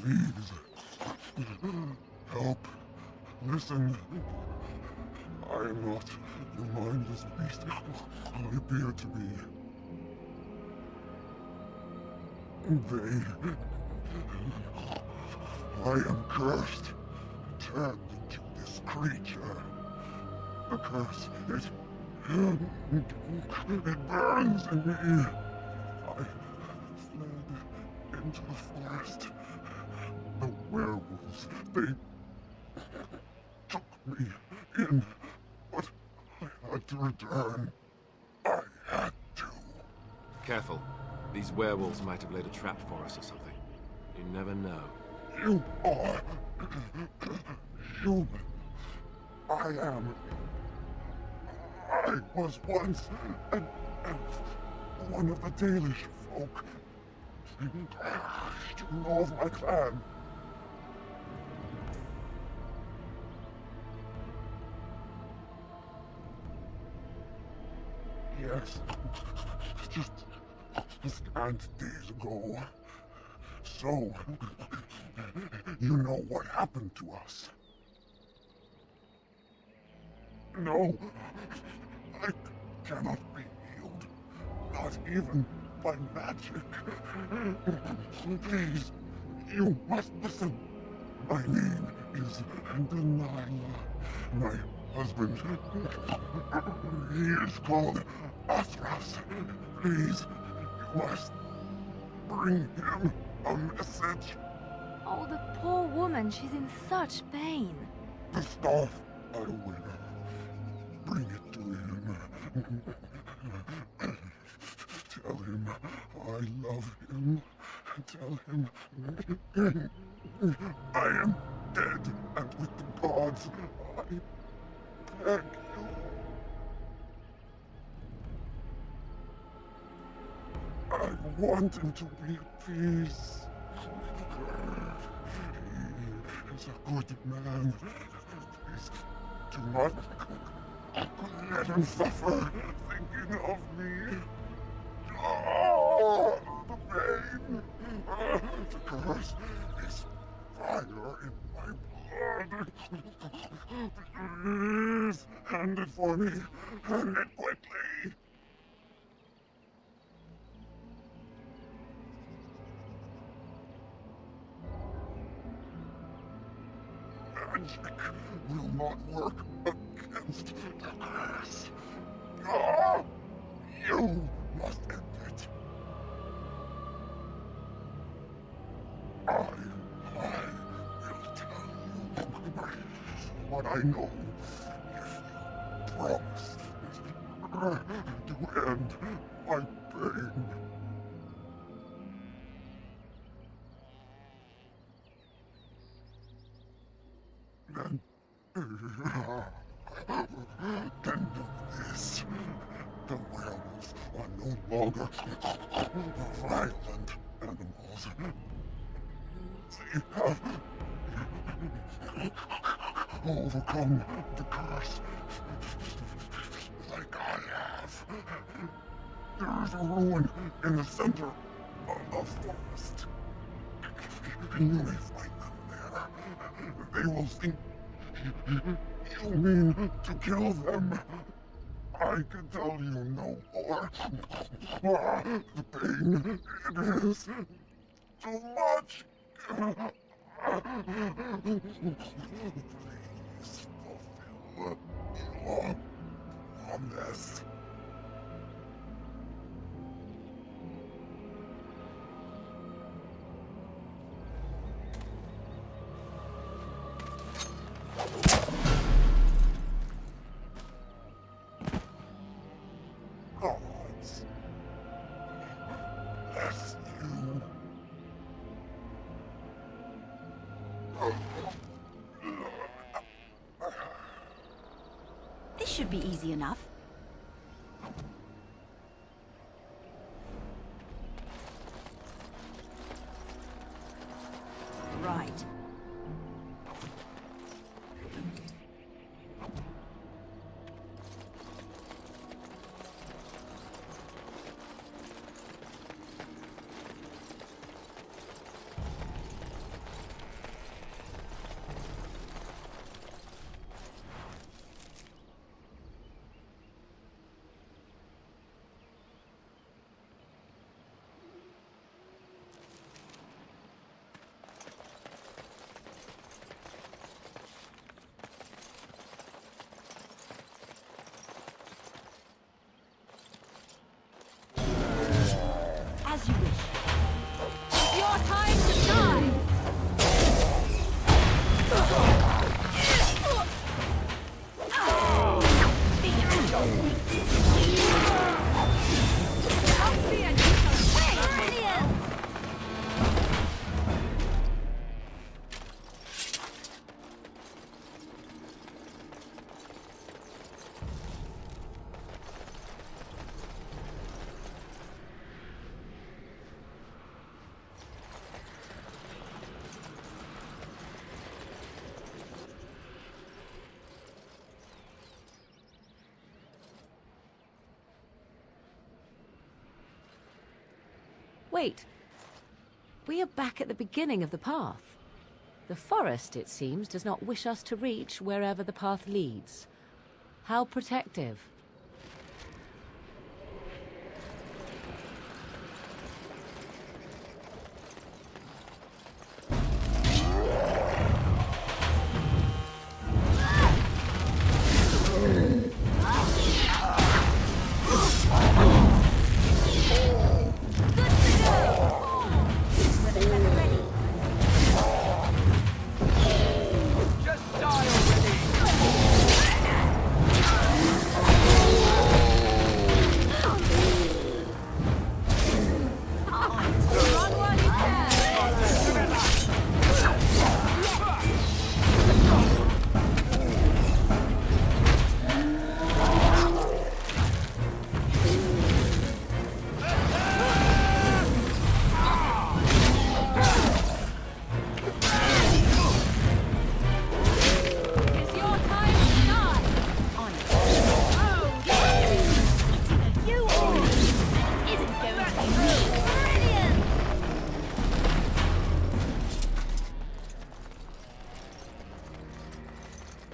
S17: Please. Help. Listen. I am not the mindless beast I appear to be. I am cursed. Turned into this creature. The curse, it burns in me. I fled into the forest. The werewolves, they took me in, but I had to return. I had to.
S8: Careful. These werewolves might have laid a trap for us or something. You never know.
S17: You are human. I am. I was once an one of the Dalish folk. You know of my clan. Yes. Just a scant days ago. So, you know what happened to us. No, I cannot be healed. Not even by magic. Please, you must listen. My name is Delilah. My husband, he is called Athras. Please, you must bring him a message.
S2: Oh, the poor woman, she's in such pain.
S17: The staff I wear. Bring it to him. Tell him I love him. Tell him I am dead and with the gods. I beg you. I want him to be at peace. He is a good man. Please do not let him suffer thinking of me. Oh, the pain. The curse is fire in my blood. Please, hand it for me. Hand it quickly. Magic will not work against the curse. You must end it. I will tell you what I know if you promise to end my pain. Then do this. The werewolves are no longer violent animals. They have overcome the curse like I have. There is a ruin in the center of the forest. You may find them there. They will think you mean to kill them. I can tell you no more. The pain, it is too much. Please fulfill your promise. Gods, bless you.
S16: This should be easy enough. Right. As you wish. It's your time to shine!
S9: Wait. We are back at the beginning of the path. The forest, it seems, does not wish us to reach wherever the path leads. How protective.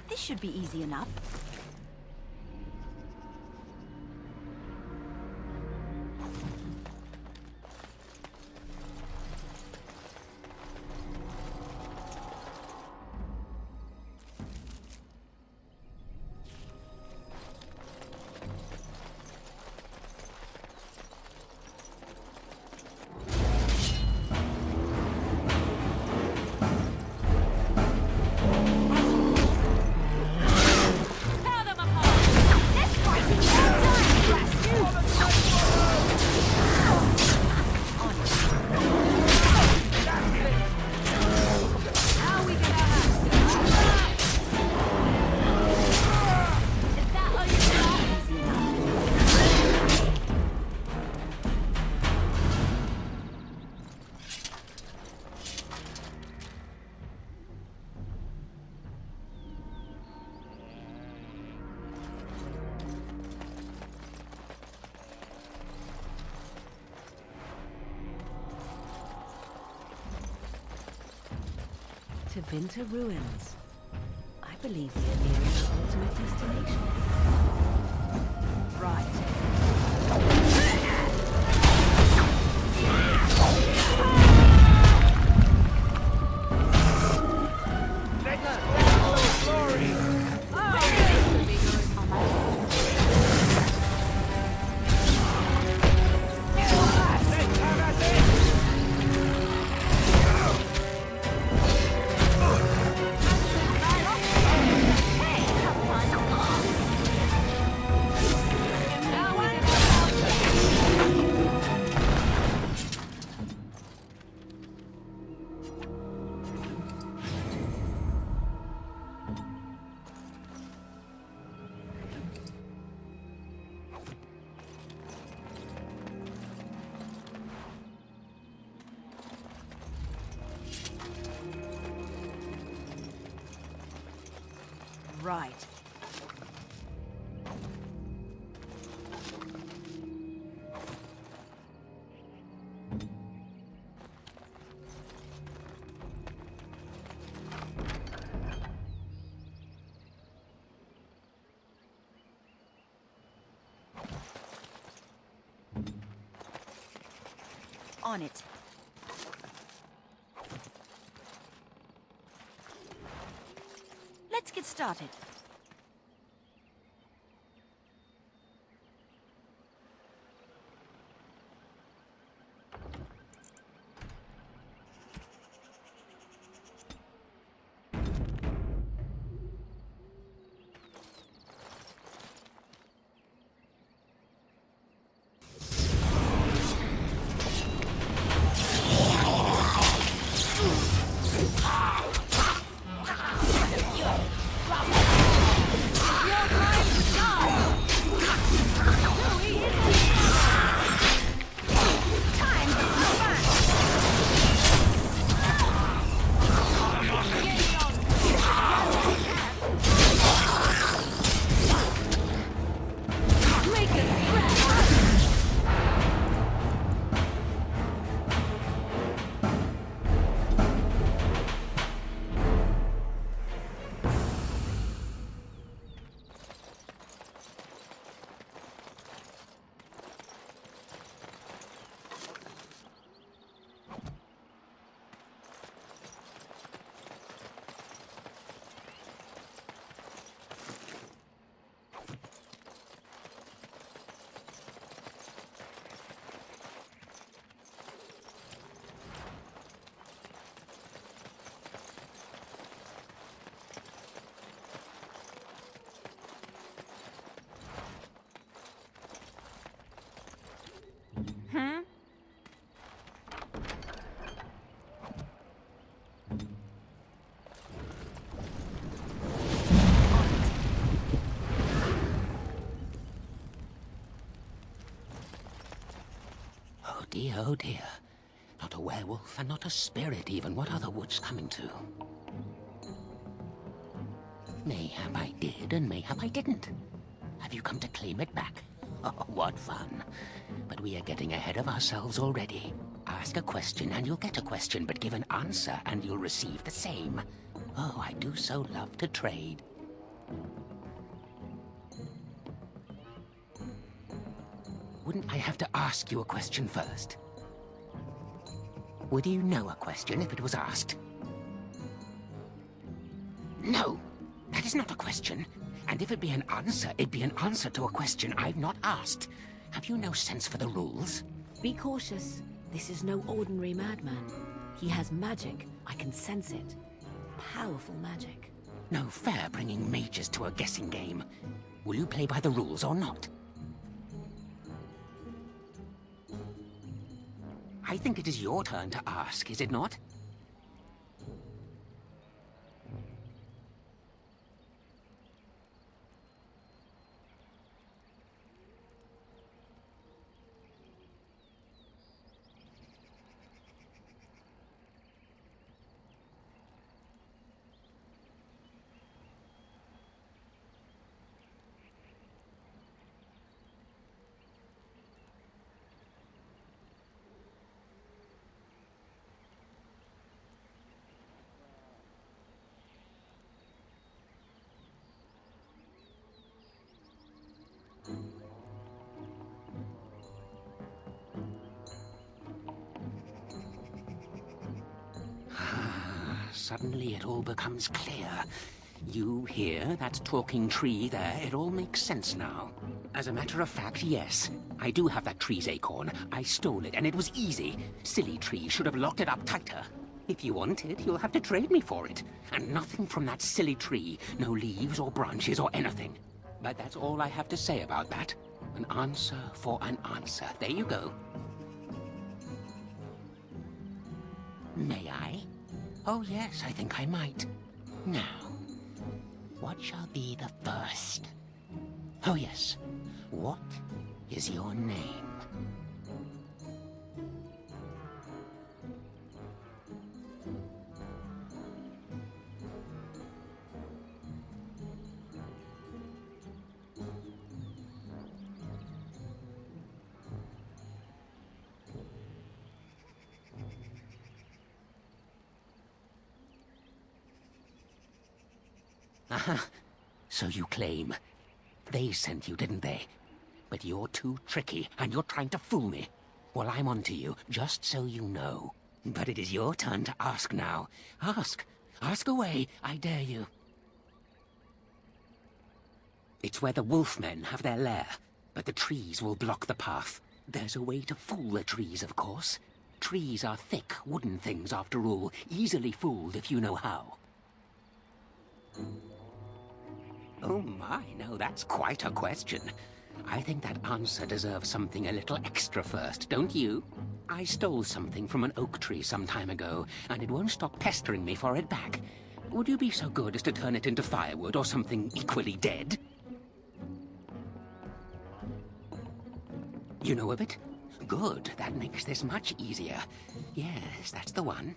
S9: This should be easy enough. To Vinter Ruins. I believe we are nearing our ultimate destination. Now
S18: right. On it. Let's get started.
S19: Oh dear. Not a werewolf and not a spirit even. What are the woods coming to? Mayhap I did and mayhap I didn't. Have you come to claim it back? Oh, what fun. But we are getting ahead of ourselves already. Ask a question and you'll get a question, but give an answer and you'll receive the same. Oh, I do so love to trade. Wouldn't I have to ask you a question first? Would you know a question if it was asked? No, that is not a question. And if it be an answer, it'd be an answer to a question I've not asked. Have you no sense for the rules?
S9: Be cautious. This is no ordinary madman. He has magic. I can sense it. Powerful magic.
S19: No fair bringing mages to a guessing game. Will you play by the rules or not? I think it is your turn to ask, is it not? Suddenly it all becomes clear. You here, that talking tree there, it all makes sense now. As a matter of fact, yes. I do have that tree's acorn. I stole it, and it was easy. Silly tree should have locked it up tighter. If you want it, you'll have to trade me for it. And nothing from that silly tree. No leaves or branches or anything. But that's all I have to say about that. An answer for an answer. There you go. May I? Oh yes, I think I might. Now, what shall be the first? Oh yes, what is your name? Aha. So you claim. They sent you, didn't they? But you're too tricky, and you're trying to fool me. Well, I'm on to you, just so you know. But it is your turn to ask now. Ask. Ask away, I dare you. It's where the wolfmen have their lair, but the trees will block the path. There's a way to fool the trees, of course. Trees are thick, wooden things, after all, easily fooled if you know how. Oh my, no, that's quite a question. I think that answer deserves something a little extra first, don't you? I stole something from an oak tree some time ago, and it won't stop pestering me for it back. Would you be so good as to turn it into firewood or something equally dead? You know of it? Good, that makes this much easier. Yes, that's the one.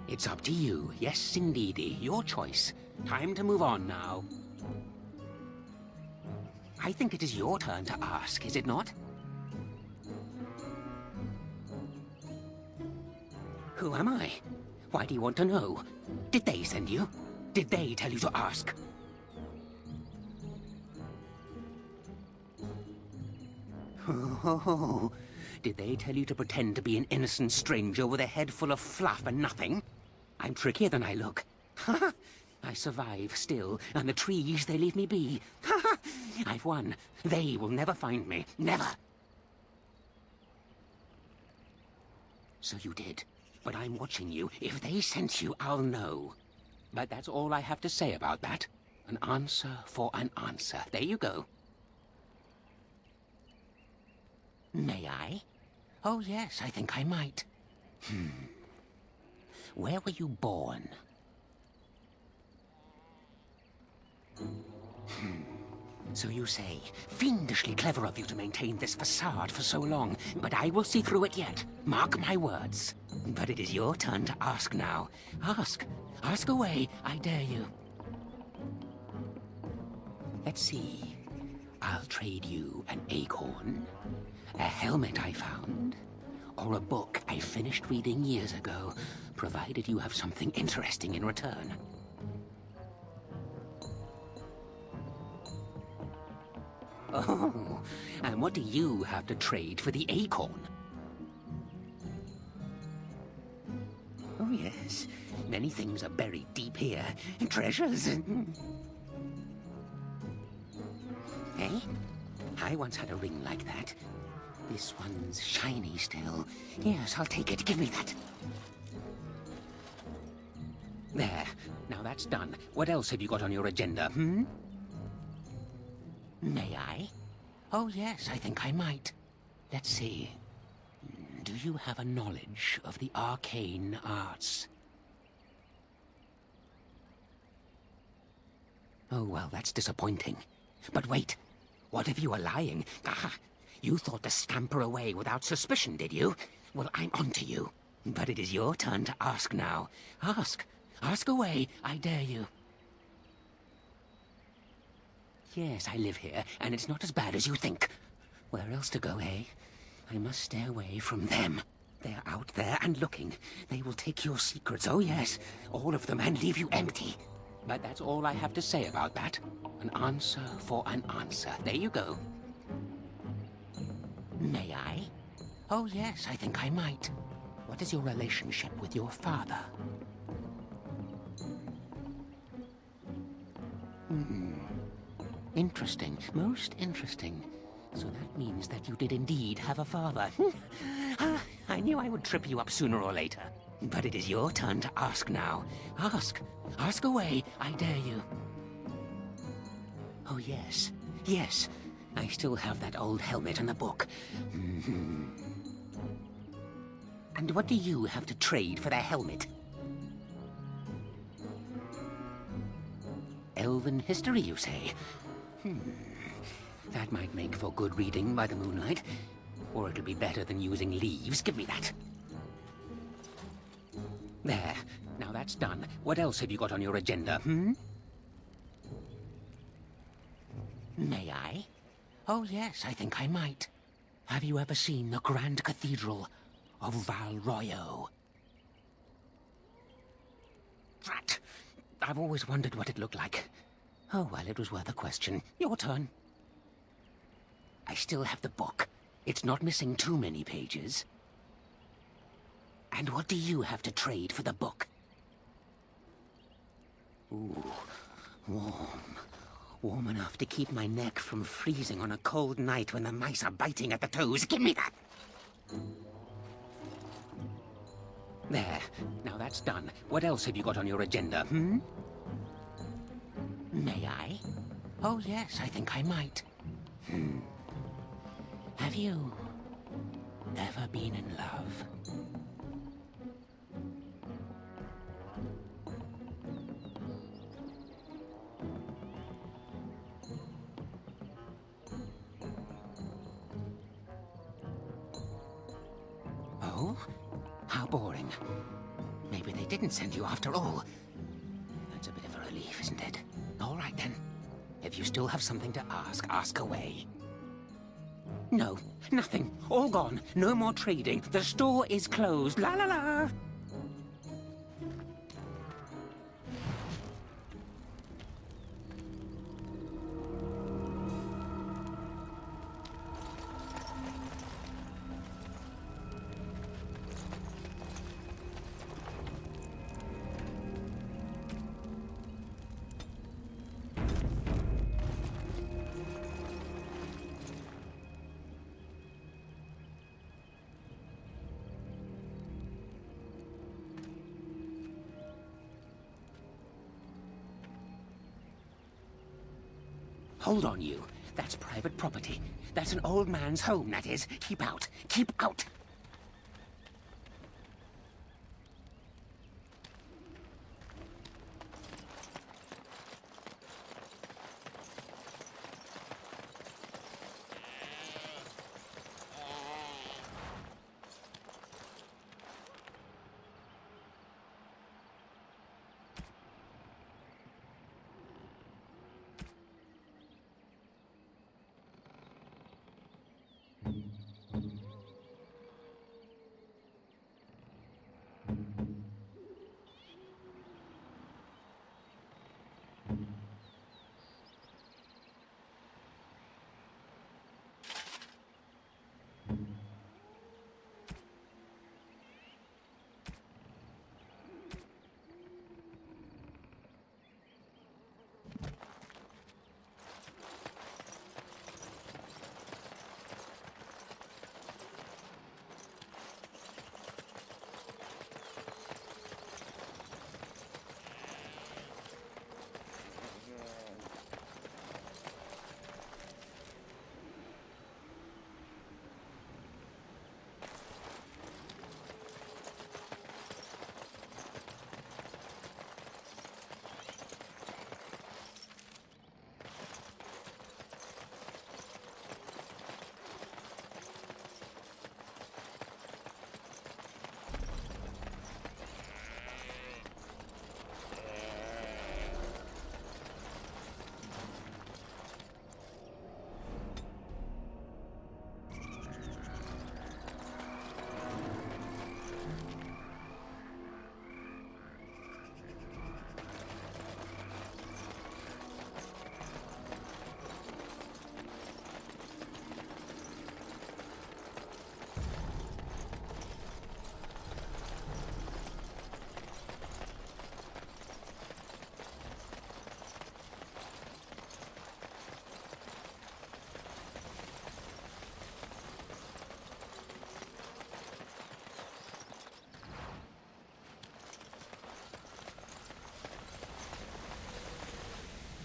S19: It's up to you. Yes, indeedy. Your choice. Time to move on now. I think it is your turn to ask, is it not? Who am I? Why do you want to know? Did they send you? Did they tell you to ask? Oh, did they tell you to pretend to be an innocent stranger with a head full of fluff and nothing? I'm trickier than I look. Ha ha! I survive still, and the trees, they leave me be. Ha ha! I've won. They will never find me. Never! So you did. But I'm watching you. If they sent you, I'll know. But that's all I have to say about that. An answer for an answer. There you go. May I? Oh, yes, I think I might. Where were you born? So you say. Fiendishly clever of you to maintain this facade for so long, but I will see through it yet. Mark my words. But it is your turn to ask now. Ask. Ask away, I dare you. Let's see. I'll trade you an acorn, a helmet I found, or a book I finished reading years ago, provided you have something interesting in return. Oh, and what do you have to trade for the acorn? Oh, yes. Many things are buried deep here. Treasures. Eh? I once had a ring like that. This one's shiny still. Yes, I'll take it. Give me that. There. Now that's done. What else have you got on your agenda, May I? Oh, yes, I think I might. Let's see. Do you have a knowledge of the arcane arts? Oh, well, that's disappointing. But wait. What if you were lying? Ah, you thought to scamper away without suspicion, did you? Well, I'm on to you. But it is your turn to ask now. Ask. Ask away, I dare you. Yes, I live here, and it's not as bad as you think. Where else to go, eh? I must stay away from them. They're out there and looking. They will take your secrets, oh yes, all of them, and leave you empty. But that's all I have to say about that. An answer for an answer. There you go. May I? Oh yes, I think I might. What is your relationship with your father? Interesting. Most interesting. So that means that you did indeed have a father. I knew I would trip you up sooner or later. But it is your turn to ask now. Ask. Ask away, I dare you. Oh, yes. Yes. I still have that old helmet and the book. And what do you have to trade for the helmet? Elven history, you say? That might make for good reading by the moonlight. Or it'll be better than using leaves. Give me that. There. Now that's done. What else have you got on your agenda, May I? Oh, yes, I think I might. Have you ever seen the Grand Cathedral of Val Royeaux? Drat! I've always wondered what it looked like. Oh, well, it was worth a question. Your turn. I still have the book. It's not missing too many pages. And what do you have to trade for the book? Ooh, warm. Warm enough to keep my neck from freezing on a cold night when the mice are biting at the toes. Give me that! There. Now that's done. What else have you got on your agenda, hmm? May I? Oh, yes, I think I might. Have you ever been in love? Oh? How boring. Maybe they didn't send you after all. That's a bit of a relief, isn't it? All right, then. If you still have something to ask, ask away. No, nothing. All gone. No more trading. The store is closed. La la la! Hold on, you. That's private property. That's an old man's home, that is. Keep out. Keep out!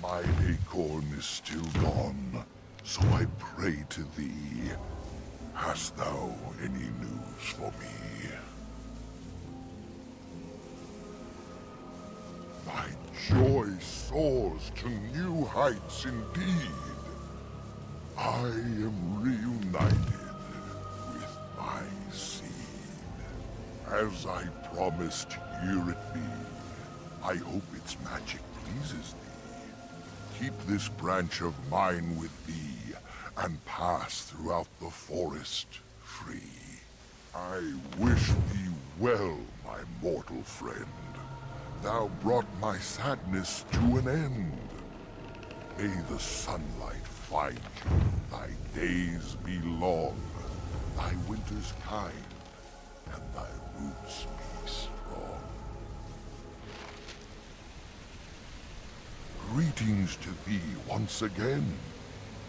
S17: My acorn is still gone, so I pray to thee. Hast thou any news for me? My joy soars to new heights indeed. I am reunited with my seed. As I promised, here it be. I hope its magic pleases thee. Keep this branch of mine with thee, and pass throughout the forest free. I wish thee well, my mortal friend. Thou brought my sadness to an end. May the sunlight find you, thy days be long, thy winters kind, and thy roots be strong. Greetings to thee once again.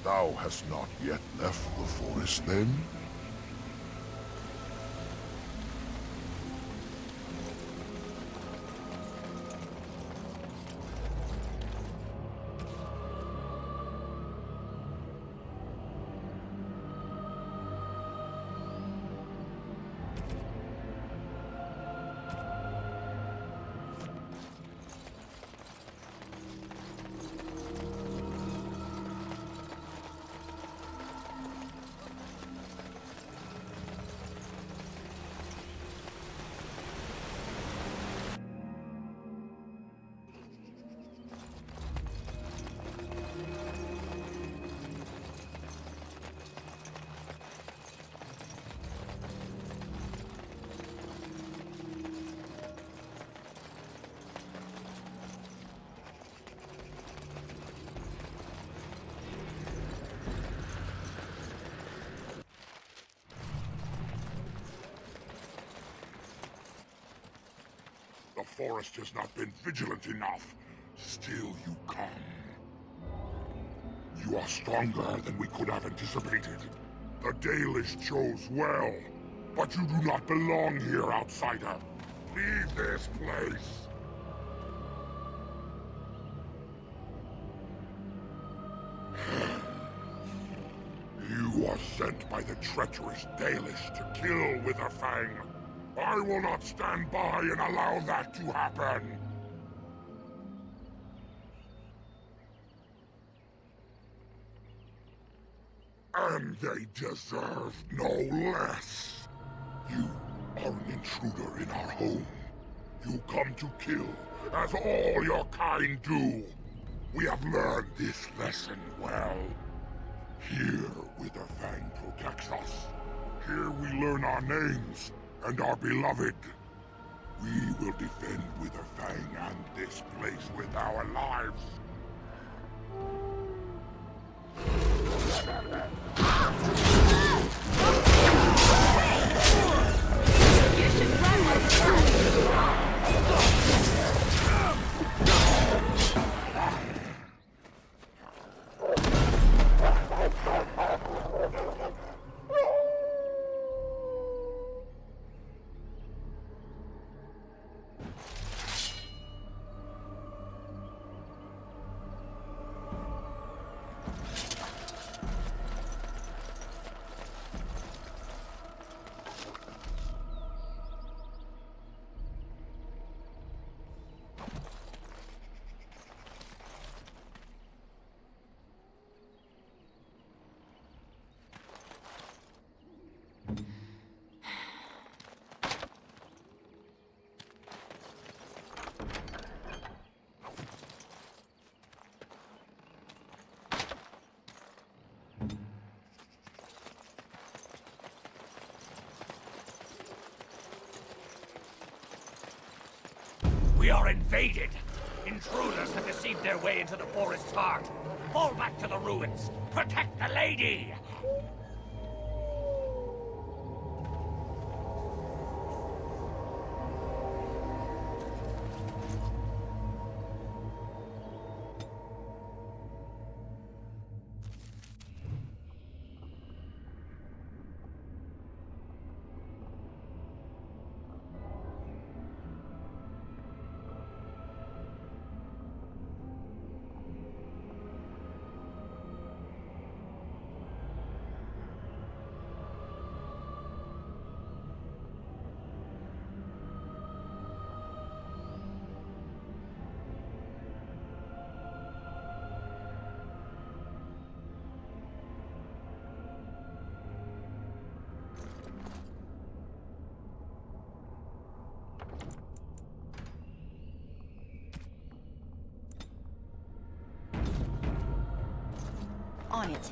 S17: Thou hast not yet left the forest then? The forest has not been vigilant enough. Still you come. You are stronger than we could have anticipated. The Dalish chose well, but you do not belong here, outsider. Leave this place. You are sent by the treacherous Dalish to kill Witherfang. I will not stand by and allow that to happen! And they deserve no less! You are an intruder in our home. You come to kill, as all your kind do. We have learned this lesson well. Here, Witherfang protects us. Here we learn our names and are beloved. We will defend Witherfang and this place with our lives.
S16: You should run like
S20: We are invaded! Intruders have deceived their way into the forest's heart. Fall back to the ruins. Protect the lady!
S18: On it.